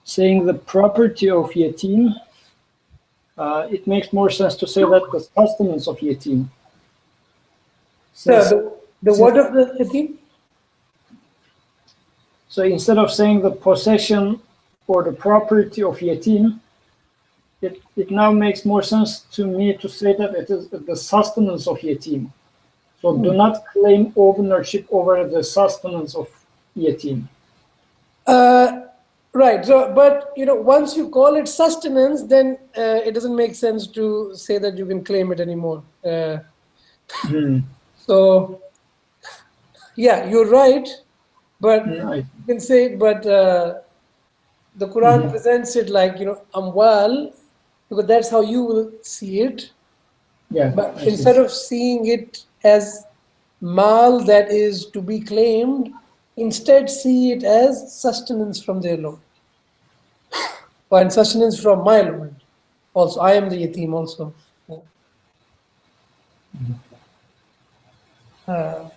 saying the property of yatim, it makes more sense to say that the sustenance of yatim. So the what of the yatim? So instead of saying the possession or the property of yatim, it now makes more sense to me to say that it is the sustenance of yatim. So do not claim ownership over the sustenance of yatim. Right. So, but once you call it sustenance, then it doesn't make sense to say that you can claim it anymore. So, yeah, you're right, but I, you can say it, but the Quran presents it like, amwal, because that's how you will see it. yeah, But I see. instead of seeing it as mal that is to be claimed, instead see it as sustenance from their Lord. And sustenance from my Lord. Also, I am the yatim also. Yeah. Uh,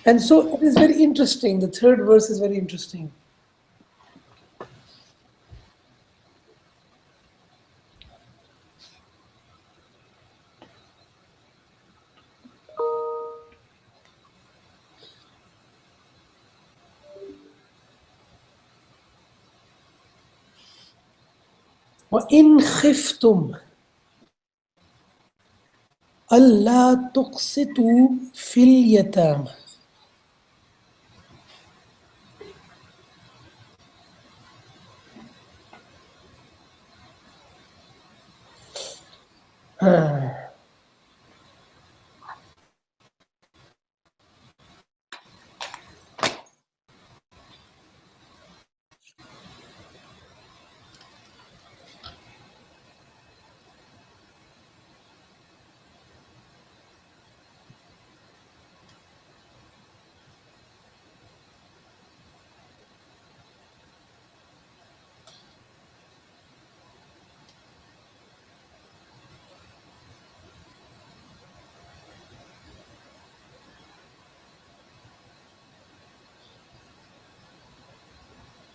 and so it is very interesting. The third verse is very interesting. وَإِنْ خِفْتُمْ أَلَّا تُقْسِطُوا فِي الْيَتَامَى.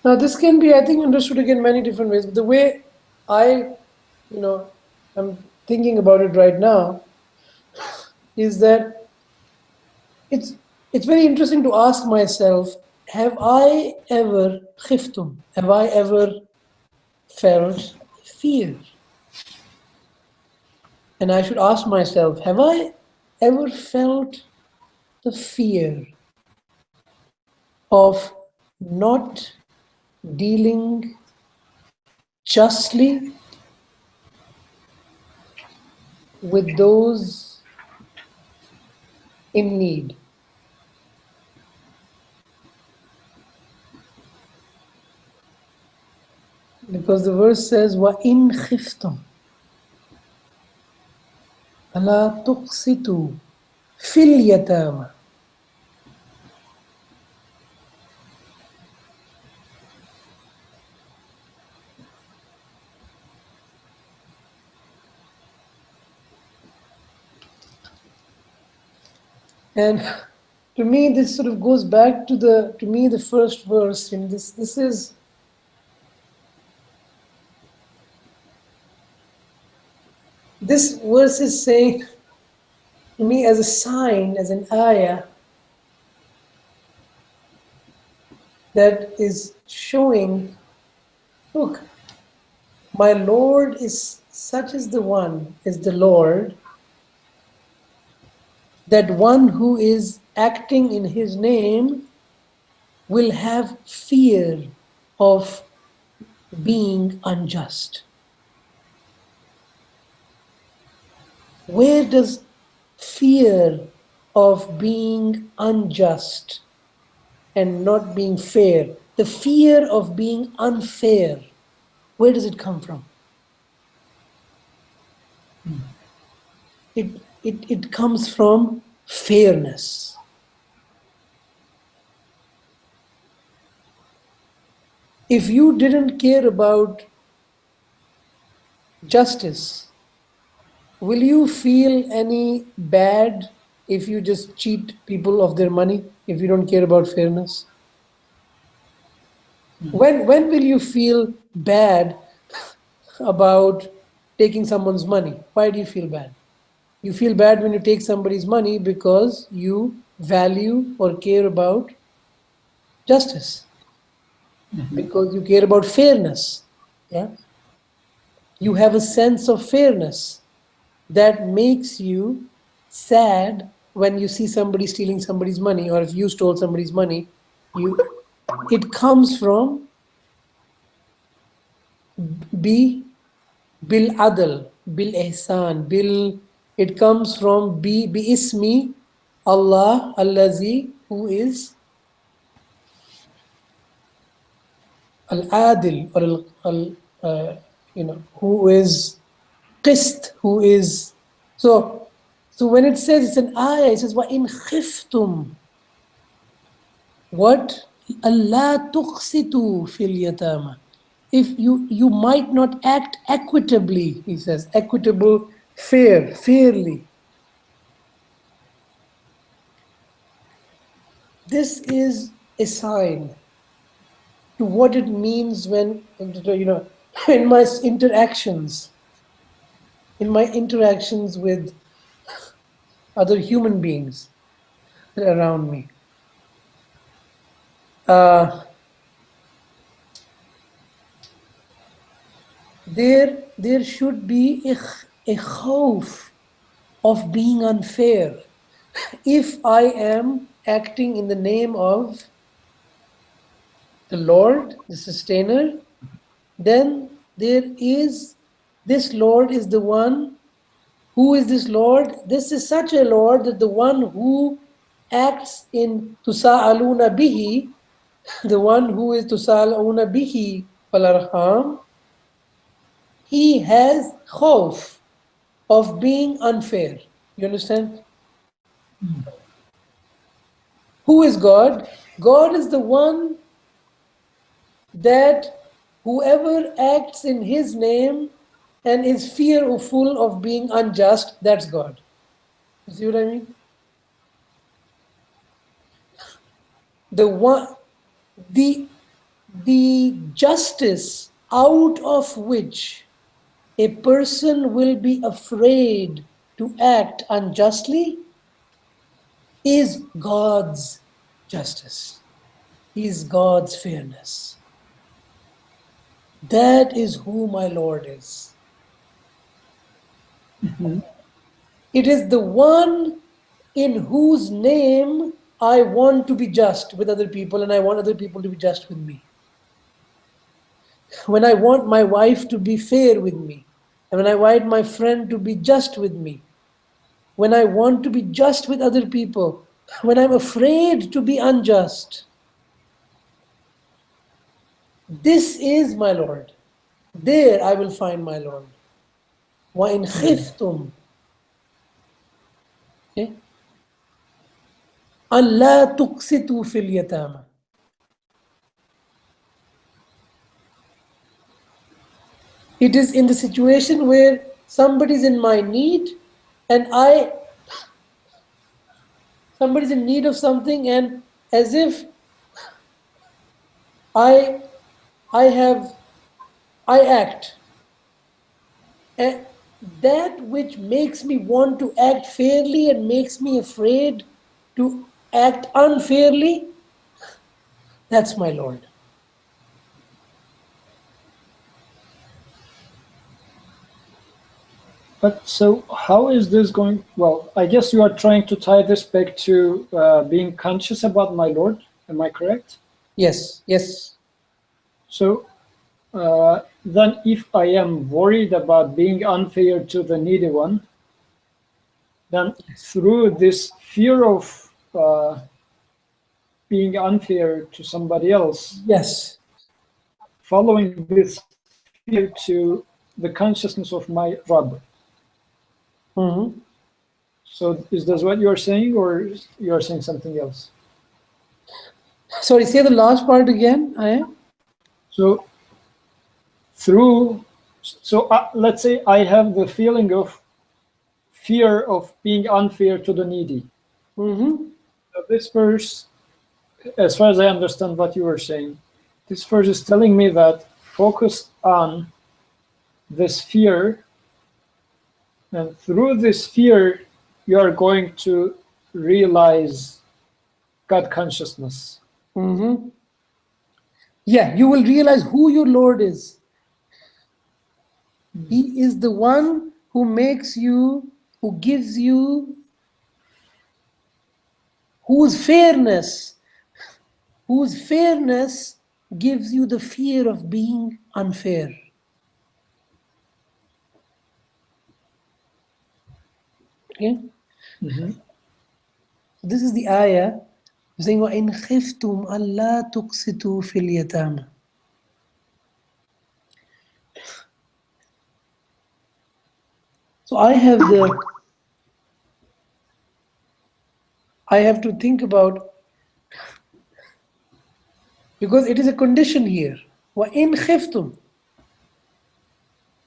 Now, this can be, I think, understood again many different ways. But the way I, I'm thinking about it right now is that it's very interesting to ask myself: have I ever khiftum? Have I ever felt fear? And I should ask myself: have I ever felt the fear of not dealing justly with those in need? Because the verse says, وَإِنْ خِفْتُمْ أَلَا تُقْسِطُوا فِي الْيَتَامَى. And to me, this sort of goes back to the first verse. And this verse is saying to me as a sign, as an ayah, that is showing, look, my Lord is such as the one, is the Lord, that one who is acting in his name will have fear of being unjust. Where does fear of being unjust and not being fair, the fear of being unfair, where does it come from? It comes from fairness. If you didn't care about justice, will you feel any bad if you just cheat people of their money, if you don't care about fairness? When will you feel bad about taking someone's money? Why do you feel bad? You feel bad when you take somebody's money because you value or care about justice, because you care about fairness. Yeah? You have a sense of fairness that makes you sad when you see somebody stealing somebody's money, or if you stole somebody's money, it comes from bil adl, bil ihsan, it comes from bi ismi Allah allazi, who is al adil, or who is qist, who is so when it says, it's an ayah, it says wa in khiftum, what? Allah tuqsitu fil yatama. If you might not act equitably, he says, equitable, fairly. This is a sign to what it means when, in my interactions with other human beings around me. There should be a khawf of being unfair. If I am acting in the name of the Lord, the sustainer, then this Lord is the one. Who is this Lord? This is such a Lord that the one who acts in tusa'aluna bihi, the one who is tusa'aluna bihi falarham, he has khawf of being unfair. You understand? Who is God? God is the one that whoever acts in his name and is fearful of being unjust, that's God. You see what I mean? The justice out of which a person will be afraid to act unjustly is God's justice, is God's fairness. That is who my Lord is. Mm-hmm. It is the one in whose name I want to be just with other people, and I want other people to be just with me. When I want my wife to be fair with me, and when I want my friend to be just with me, when I want to be just with other people, when I'm afraid to be unjust, this is my Lord. There I will find my Lord. وَإِنْ خِفْتُمْ أَنْ لَا تُقْسِطُوا فِي الْيَتَامَى. It is in the situation where somebody's in my need, and somebody's in need of something, and as if I act, and that which makes me want to act fairly and makes me afraid to act unfairly, that's my Lord. But so how is this going? Well, I guess you are trying to tie this back to being conscious about my Lord. Am I correct? Yes. So then if I am worried about being unfair to the needy one, then through this fear of being unfair to somebody else, Yes. following this fear to the consciousness of my Rabb. Mm-hmm. So is this what you are saying, or you are saying something else? Sorry, say the last part again. So let's say I have the feeling of fear of being unfair to the needy. Mm-hmm. So this verse, as far as I understand what you were saying, this verse is telling me that focus on this fear, and through this fear, you are going to realize God consciousness. Mm-hmm. Yeah, you will realize who your Lord is. He is the one who makes you, who gives you whose fairness gives you the fear of being unfair. Okay? This is the ayah saying, وَإِنْ خِفْتُمْ أَلَّا تُقْسِطُوا فِي الْيَتَامَى. So I have to think about, because it is a condition here. وَإِنْ خِفْتُمْ,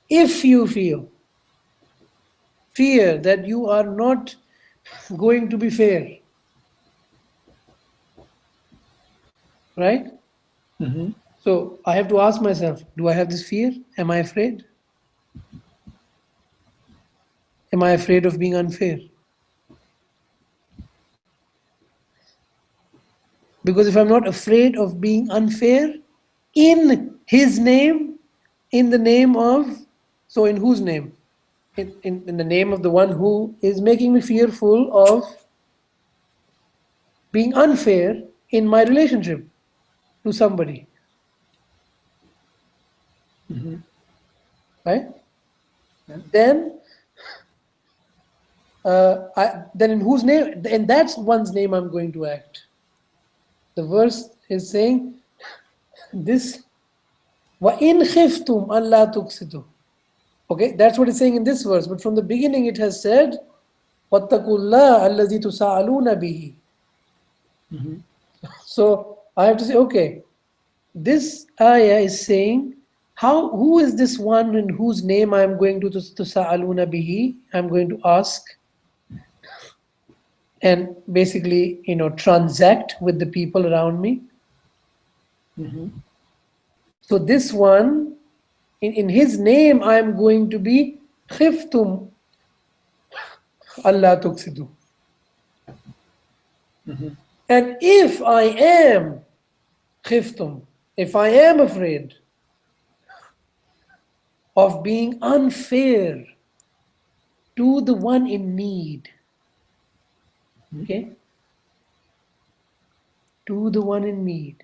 if you fear that you are not going to be fair, right? So I have to ask myself, do I have this fear? Am I afraid? Am I afraid of being unfair? Because if I'm not afraid of being unfair in his name, in the name of, so in whose name? In the name of the one who is making me fearful of being unfair in my relationship to somebody. Right? Then in whose name? And that's one's name I'm going to act. The verse is saying this, وَإِنْ خِفْتُمْ أَلَّا تُقْسِطُوا. Okay, that's what it's saying in this verse. But from the beginning it has said, وَاتَّقُوا اللَّهَ الَّذِي تُسَأَلُونَ بِهِ. So I have to say, okay, this ayah is saying, who is this one in whose name I am going to تُسَأَلُونَ بِهِ? I'm going to ask and basically, transact with the people around me. So this one, in his name, I am going to be khiftum Allah tuksidu. And if I am khiftum, if I am afraid of being unfair to the one in need, okay, to the one in need,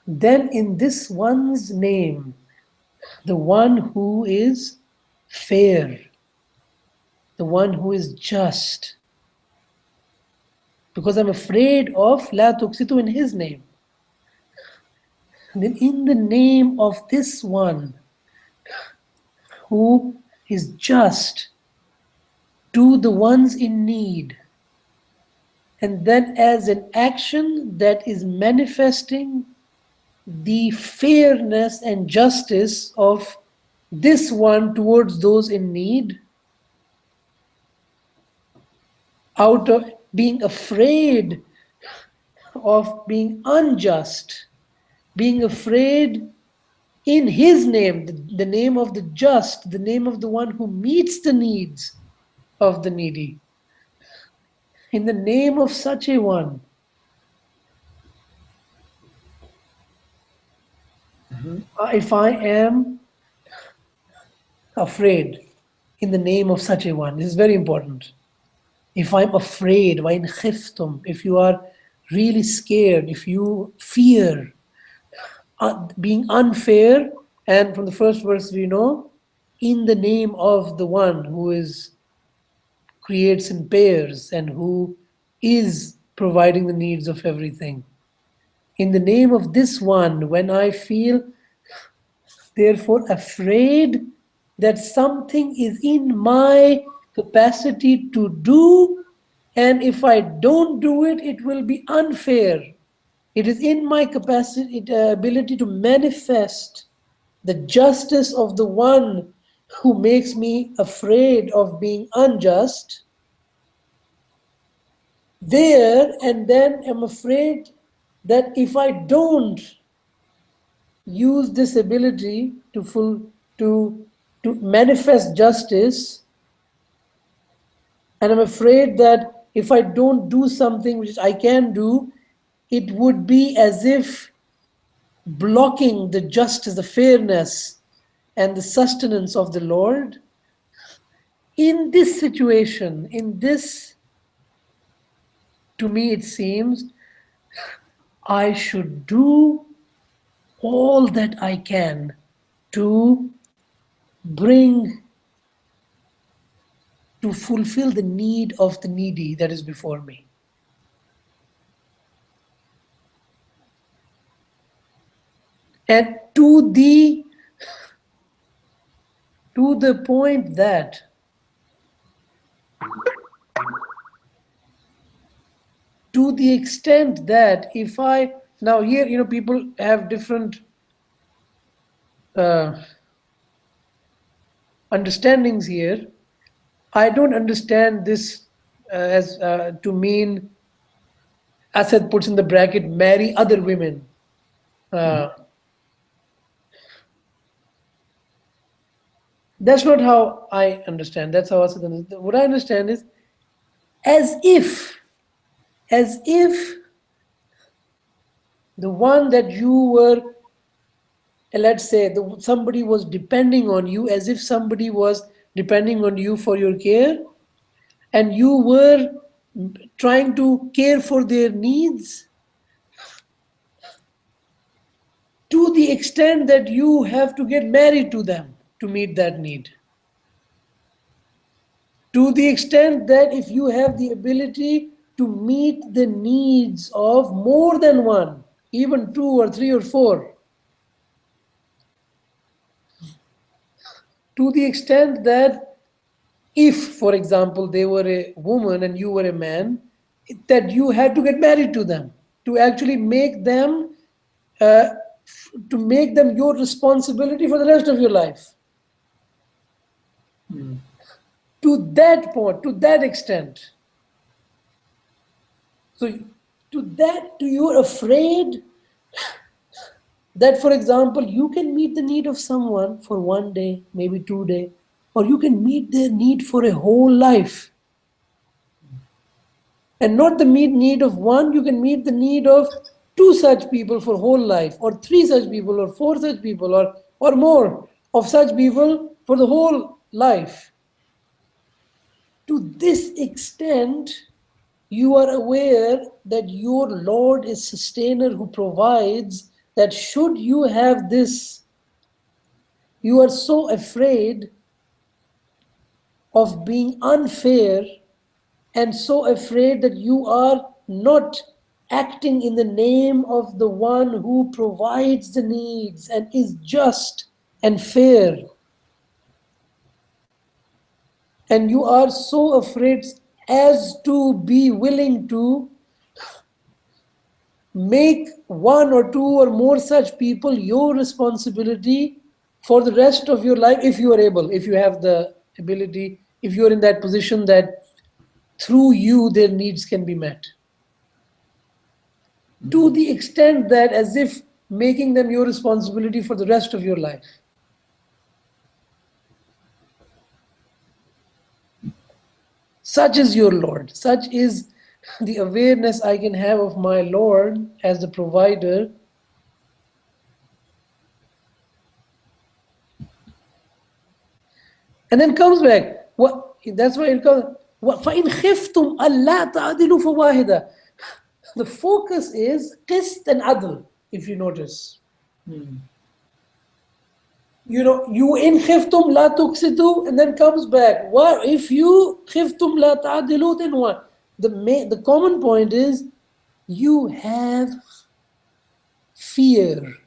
then in this one's name, the one who is fair, the one who is just, because I'm afraid of la tuksitu in his name. And then in the name of this one who is just to the ones in need, and then as an action that is manifesting the fairness and justice of this one towards those in need, out of being afraid of being unjust, being afraid in his name, the name of the just, the name of the one who meets the needs of the needy. In the name of such a one, if I am afraid in the name of such a one, this is very important. If I'm afraid, وَإِنْ خِفْتُمْ, if you are really scared, if you fear being unfair, and from the first verse we know, in the name of the one who creates in pairs and who is providing the needs of everything. In the name of this one, when I feel therefore afraid that something is in my capacity to do, and if I don't do it, it will be unfair. It is in my capacity, ability to manifest the justice of the one who makes me afraid of being unjust. There, and then I'm afraid that if I don't use this ability to manifest justice, and I'm afraid that if I don't do something which I can do, it would be as if blocking the justice, the fairness, and the sustenance of the Lord. in this situation, to me it seems I should do all that I can to bring, to fulfill the need of the needy that is before me. And to the point that to the extent that if I, now here, people have different understandings here. I don't understand this as to mean, Asad puts in the bracket, marry other women. That's not how I understand. That's how Asad understands. What I understand is as if the one that you were, let's say, somebody was depending on you, as if somebody was depending on you for your care, and you were trying to care for their needs to the extent that you have to get married to them to meet that need. To the extent that if you have the ability to meet the needs of more than one, even two or three or four, to the extent that if, for example, they were a woman and you were a man, that you had to get married to them to actually make them uh, your responsibility for the rest of your life. To that point, to that extent. So you're afraid that, for example, you can meet the need of someone for 1 day, maybe 2 days, or you can meet their need for a whole life. And not the need of one, you can meet the need of 2 such people for whole life, or 3 such people, or 4 such people, or more of such people for the whole life. To this extent, you are aware that your Lord is sustainer who provides, that should you have this, you are so afraid of being unfair and so afraid that you are not acting in the name of the one who provides the needs and is just and fair. And you are so afraid as to be willing to make 1 or 2 or more such people your responsibility for the rest of your life, if you are able, if you have the ability, if you are in that position that through you their needs can be met. To the extent that as if making them your responsibility for the rest of your life. Such is your Lord. Such is the awareness I can have of my Lord as the provider. And then comes back. That's why it comes. فَإِنْ خِفْتُمْ أَلَّا تَعْدِلُوا فَوَاحِدًا. The focus is qist and adl, if you notice. You in khiftum la tuksitu, and then comes back. What if you khiftum la ta'dilu, then what? The common point is you have fear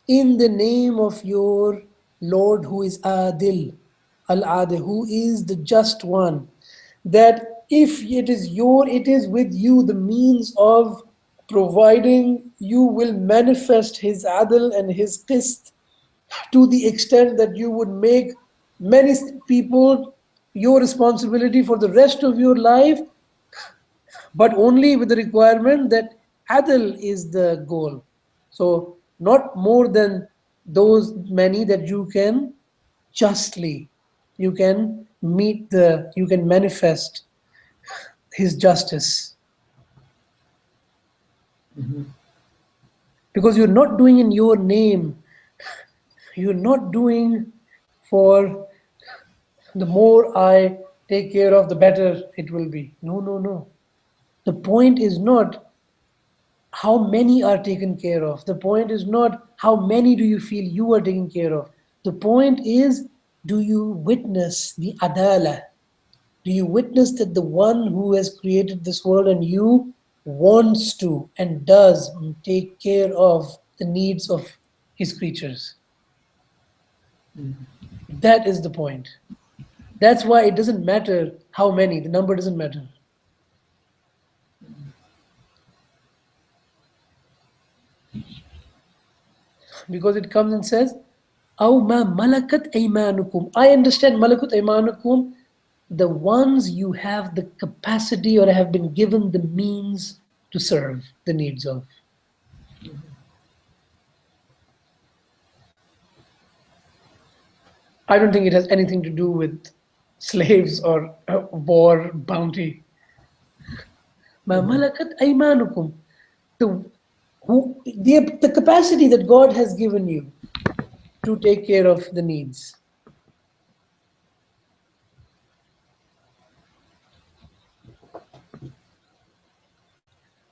in the name of your Lord who is Adil, Al-Adil, who is the just one. That if it is with you the means of providing, you will manifest His Adil and His Qist to the extent that you would make many people your responsibility for the rest of your life, but only with the requirement that Adil is the goal. So not more than those many that you can justly, you can manifest His justice. Because you're not doing in your name, you're not doing for The more I take care of, the better it will be. No, no, no. The point is not how many are taken care of. The point is not how many do you feel you are taken care of. The point is, do you witness the adala? Do you witness that the one who has created this world and you wants to and does take care of the needs of his creatures? That is the point. That's why it doesn't matter how many, the number doesn't matter. Because it comes and says, أَوْ مَا مَلَكَتْ أَيْمَانُكُمْ. I understand malakut aymanukum, the ones you have the capacity or have been given the means to serve the needs of. I don't think it has anything to do with slaves or war bounty. مَا مَلَكَتْ أَيْمَانُكُمْ. The capacity that God has given you to take care of the needs.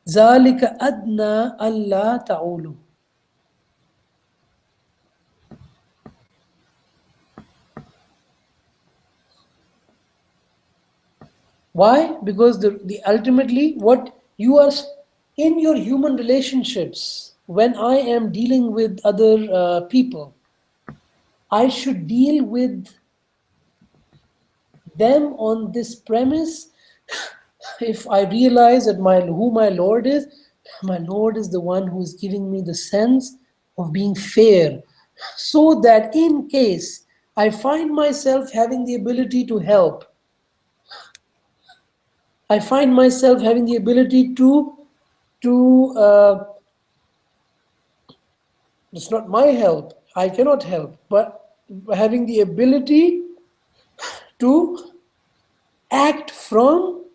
ذَلِكَ أَدْنَى أَلَّا تَعُولُوا. Why? Because the ultimately what you are in your human relationships, when I am dealing with other people, I should deal with them on this premise. If I realize that who my Lord is the one who is giving me the sense of being fair, so that in case I find myself having the ability to help, I find myself having the ability to it's not my help, I cannot help, but having the ability to act from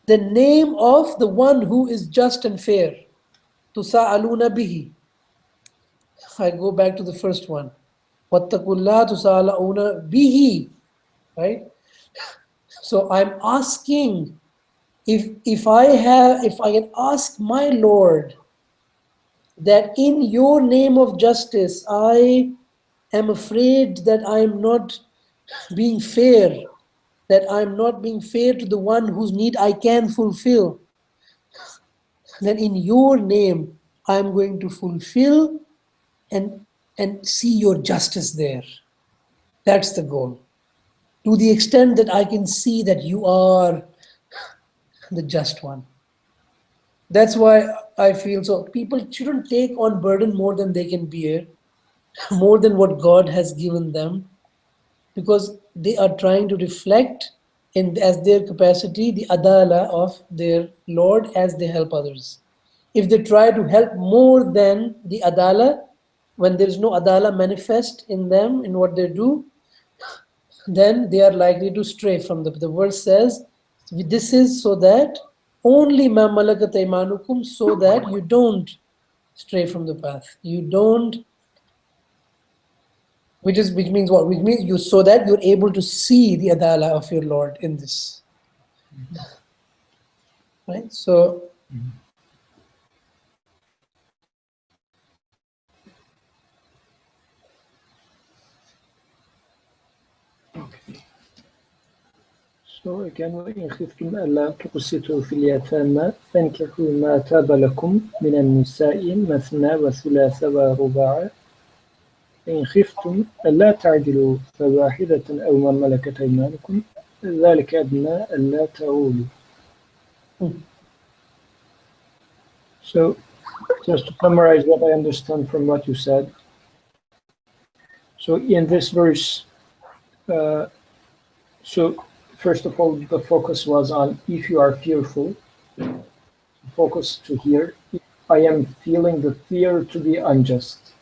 the name of the one who is just and fair. Tusa'aluna bihi. I go back to the first one. Wattakullah tusa'aluna bihi. Right? So I'm asking, if I can ask my Lord that in your name of justice, I am afraid that I am not being fair, that I'm not being fair to the one whose need I can fulfill, then in your name, I'm going to fulfill and see your justice there. That's the goal. To the extent that I can see that you are the just one. That's why I feel so. People shouldn't take on burden more than they can bear, more than what God has given them, because they are trying to reflect as their capacity the adala of their Lord as they help others. If they try to help more than the adala, when there is no adala manifest in them, in what they do, then they are likely to stray from the verse says, this is so that only ma malakat aymanukum, so that you don't stray from the path. You don't, which means what? Which means you, so that you're able to see the adala of your Lord in this. Right? So So again, وإن خفتم ألا تقسطوا في اليتامى فانكحوا ما تاب لكم من النساء مثنى وثلاث ورباع فإن خفتم ألا تعدلوا فواحدة أو ما ملكت أيمانكم ذلك أدنى ألا تعولوا. So just to summarize what I understand from what you said. So in this verse, so first of all, the focus was on if you are fearful. Focus to here. If I am feeling the fear to be unjust,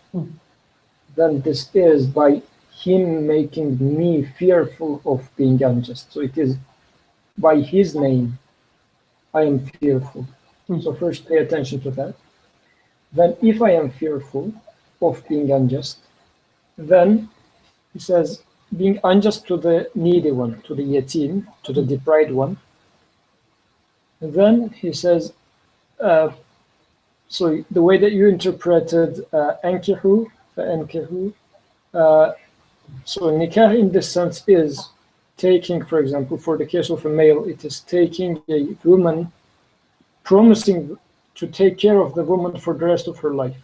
then this is by him making me fearful of being unjust. So it is by his name I am fearful. So first pay attention to that. Then if I am fearful of being unjust, then he says being unjust to the needy one, to the yatim, to the deprived one. And then he says, so the way that you interpreted ankihu, فَأَنكِحُوا, so nikah in this sense is taking, for example, for the case of a male, it is taking a woman, promising to take care of the woman for the rest of her life.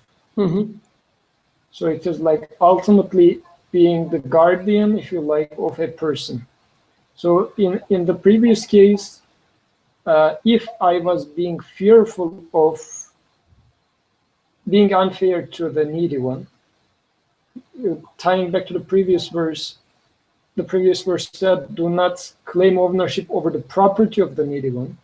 So it is like ultimately being the guardian, if you like, of a person. So in the previous case, if I was being fearful of being unfair to the needy one, tying back to the previous verse said, do not claim ownership over the property of the needy one.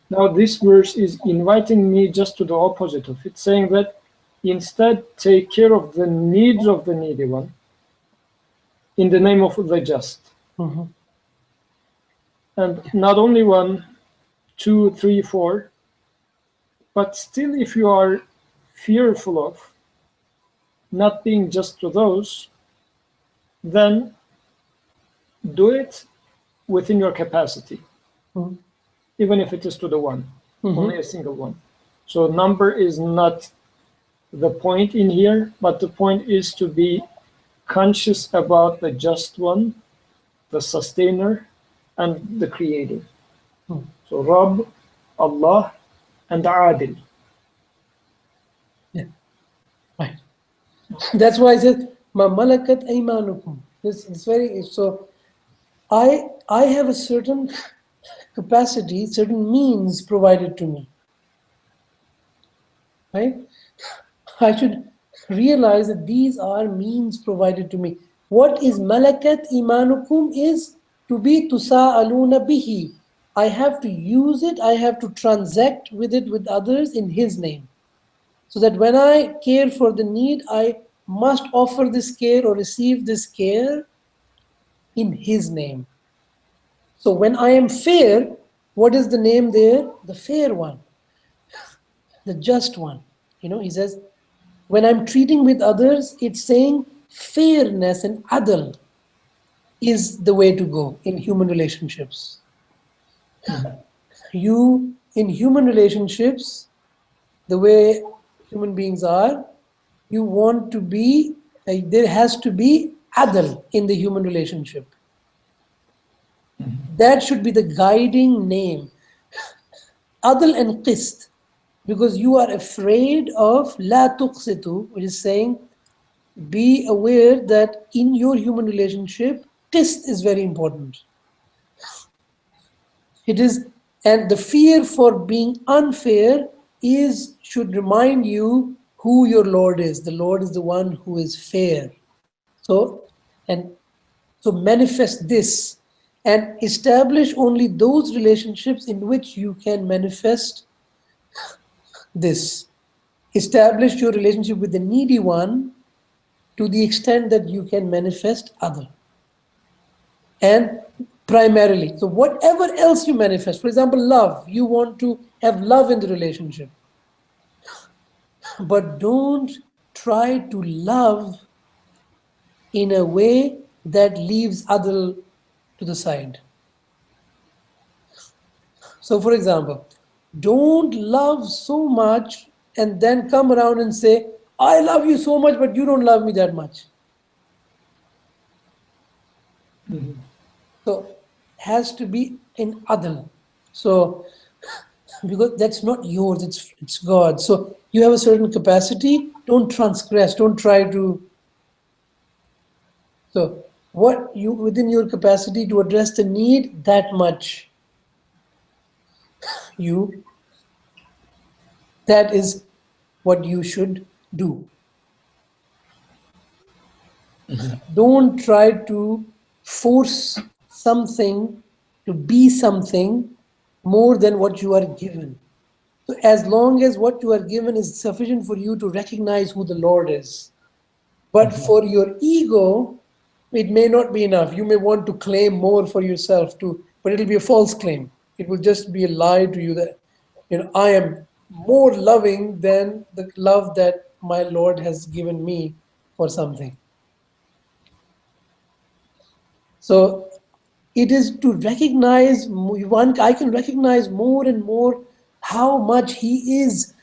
Now this verse is inviting me just to the opposite of it, saying that instead take care of the needs of the needy one in the name of the just. And not only 1, 2, 3, 4, but still if you are fearful of not being just to those, then do it within your capacity, even if it is to the one, only a single one. So number is not the point in here, but the point is to be conscious about the just one, the sustainer, and the creator. So Rabb, Allah, and Adil. Yeah, right. That's why I said, "Ma malakat aymanukum." It's very so. I have a certain capacity, certain means provided to me. Right? I should realize that these are means provided to me. What is malakat imanukum is to be tusa'aluna bihi. I have to use it, I have to transact with it with others in His name. So that when I care for the need, I must offer this care or receive this care in His name. So when I am fair, what is the name there? The fair one, the just one. He says, when I'm treating with others, it's saying fairness and adl is the way to go in human relationships. You, in human relationships, the way human beings are, you want to be, there has to be adl in the human relationship. That should be the guiding name. Adl and qist. Because you are afraid of la tuqsitu, which is saying, be aware that in your human relationship, qist is very important. It is, and the fear for being unfair should remind you who your Lord is. The Lord is the one who is fair. So manifest this and establish only those relationships in which you can manifest this. Establish your relationship with the needy one to the extent that you can manifest other. And primarily, so whatever else you manifest, for example, love, you want to have love in the relationship. But don't try to love in a way that leaves other to the side. So for example, don't love so much and then come around and say, I love you so much, but you don't love me that much. So has to be in adl. So because that's not yours, it's God. So you have a certain capacity, don't transgress, don't try to. So what you within your capacity to address the need, that much that is what you should do. Don't try to force something to be something more than what you are given. So as long as what you are given is sufficient for you to recognize who the Lord is. But for your ego, it may not be enough. You may want to claim more for yourself too, but it'll be a false claim. It will just be a lie to you that, I am more loving than the love that my Lord has given me for something. So it is to recognize one. I can recognize more and more how much He is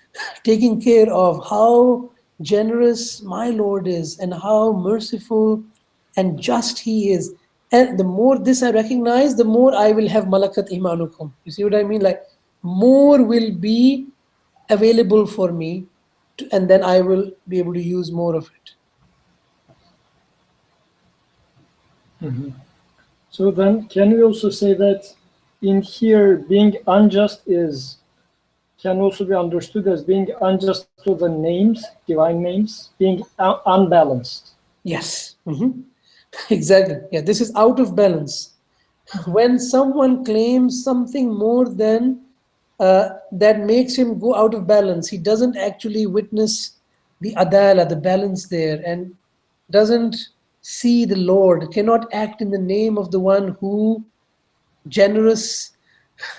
taking care of, how generous my Lord is, and how merciful and just He is. And the more this I recognize, the more I will have malakat imanukum. You see what I mean? Like more will be available for me, and then I will be able to use more of it. So then, can we also say that in here, being unjust can also be understood as being unjust to the names, divine names, being unbalanced? Yes. Exactly. Yeah, this is out of balance. When someone claims something more than that makes him go out of balance, he doesn't actually witness the adala, the balance there, and doesn't see the Lord, cannot act in the name of the one who generous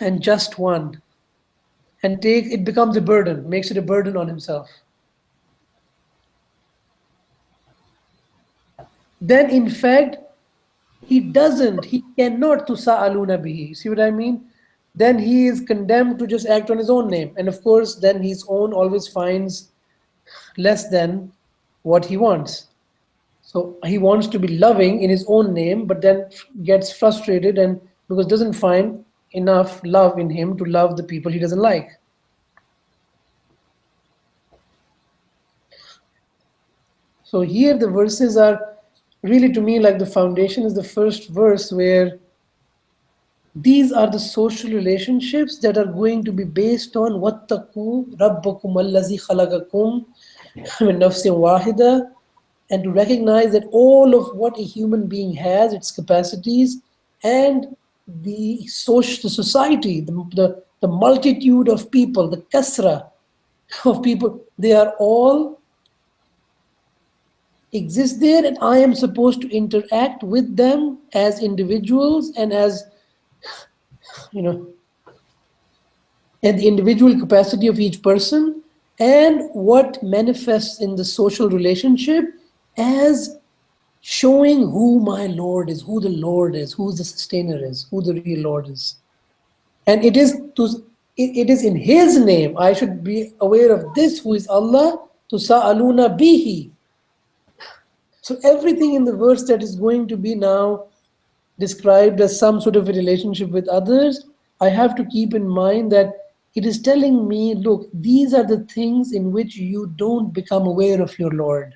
and just one, and it becomes a burden, makes it a burden on himself. Then in fact he cannot tusa'aluna bihi. See what I mean? Then he is condemned to just act on his own name. And of course, then his own always finds less than what he wants. So he wants to be loving in his own name, but then gets frustrated and because doesn't find enough love in him to love the people he doesn't like. So here the verses are really, to me, like the foundation is the first verse where these are the social relationships that are going to be based on وَاتَّقُوا رَبَّكُمْ الَّذِي خَلَقَكُمْ مِنْ نَفْسٍ وَاحِدَةٍ, and to recognize that all of what a human being has, its capacities, and the society, the multitude of people, the kasra of people, they are all exist there, and I am supposed to interact with them as individuals and as, you know, and the individual capacity of each person, and what manifests in the social relationship as showing who my Lord is, who the Lord is, who the sustainer is, who the real Lord is. And it is in His name I should be aware of this, who is Allah, tusa'aluna bihi. So everything in the verse that is going to be now described as some sort of a relationship with others, I have to keep in mind that it is telling me, look, these are the things in which you don't become aware of your Lord.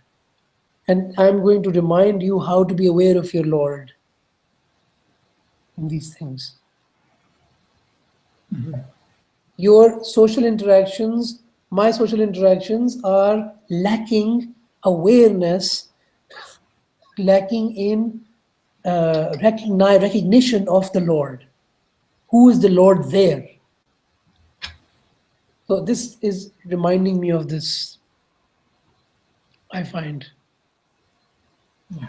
And I'm going to remind you how to be aware of your Lord in these things. Your social interactions, my social interactions, are lacking awareness, lacking in recognition of the Lord. Who is the Lord there? So this is reminding me of this, I find. Yeah.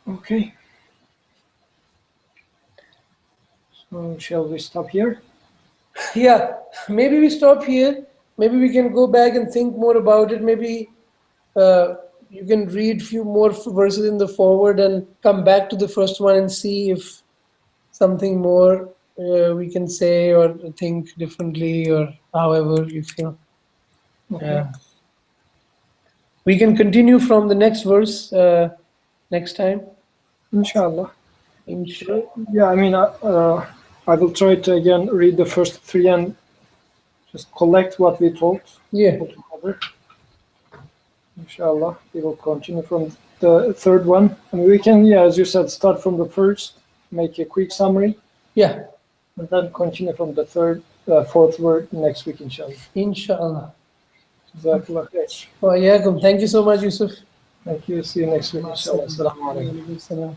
Okay. So shall we stop here? Yeah, maybe we stop here. Maybe we can go back and think more about it. Maybe you can read few more verses in the forward and come back to the first one and see if something more we can say or think differently or however you feel. Okay. We can continue from the next verse next time. Inshallah. Inshallah. Yeah, I mean, I will try to again read the first three and just collect what we told Yeah. altogether. Inshallah, we will continue from the third one. And we can, yeah, as you said, start from the first, make a quick summary, Yeah. and then continue from the fourth word next week, inshallah. Inshallah. Jazakallah khair. Wa iyaakum. Thank you so much, Yusuf. Thank you. See you next week, inshallah. Assalamu alaikum. Assalamu alaikum.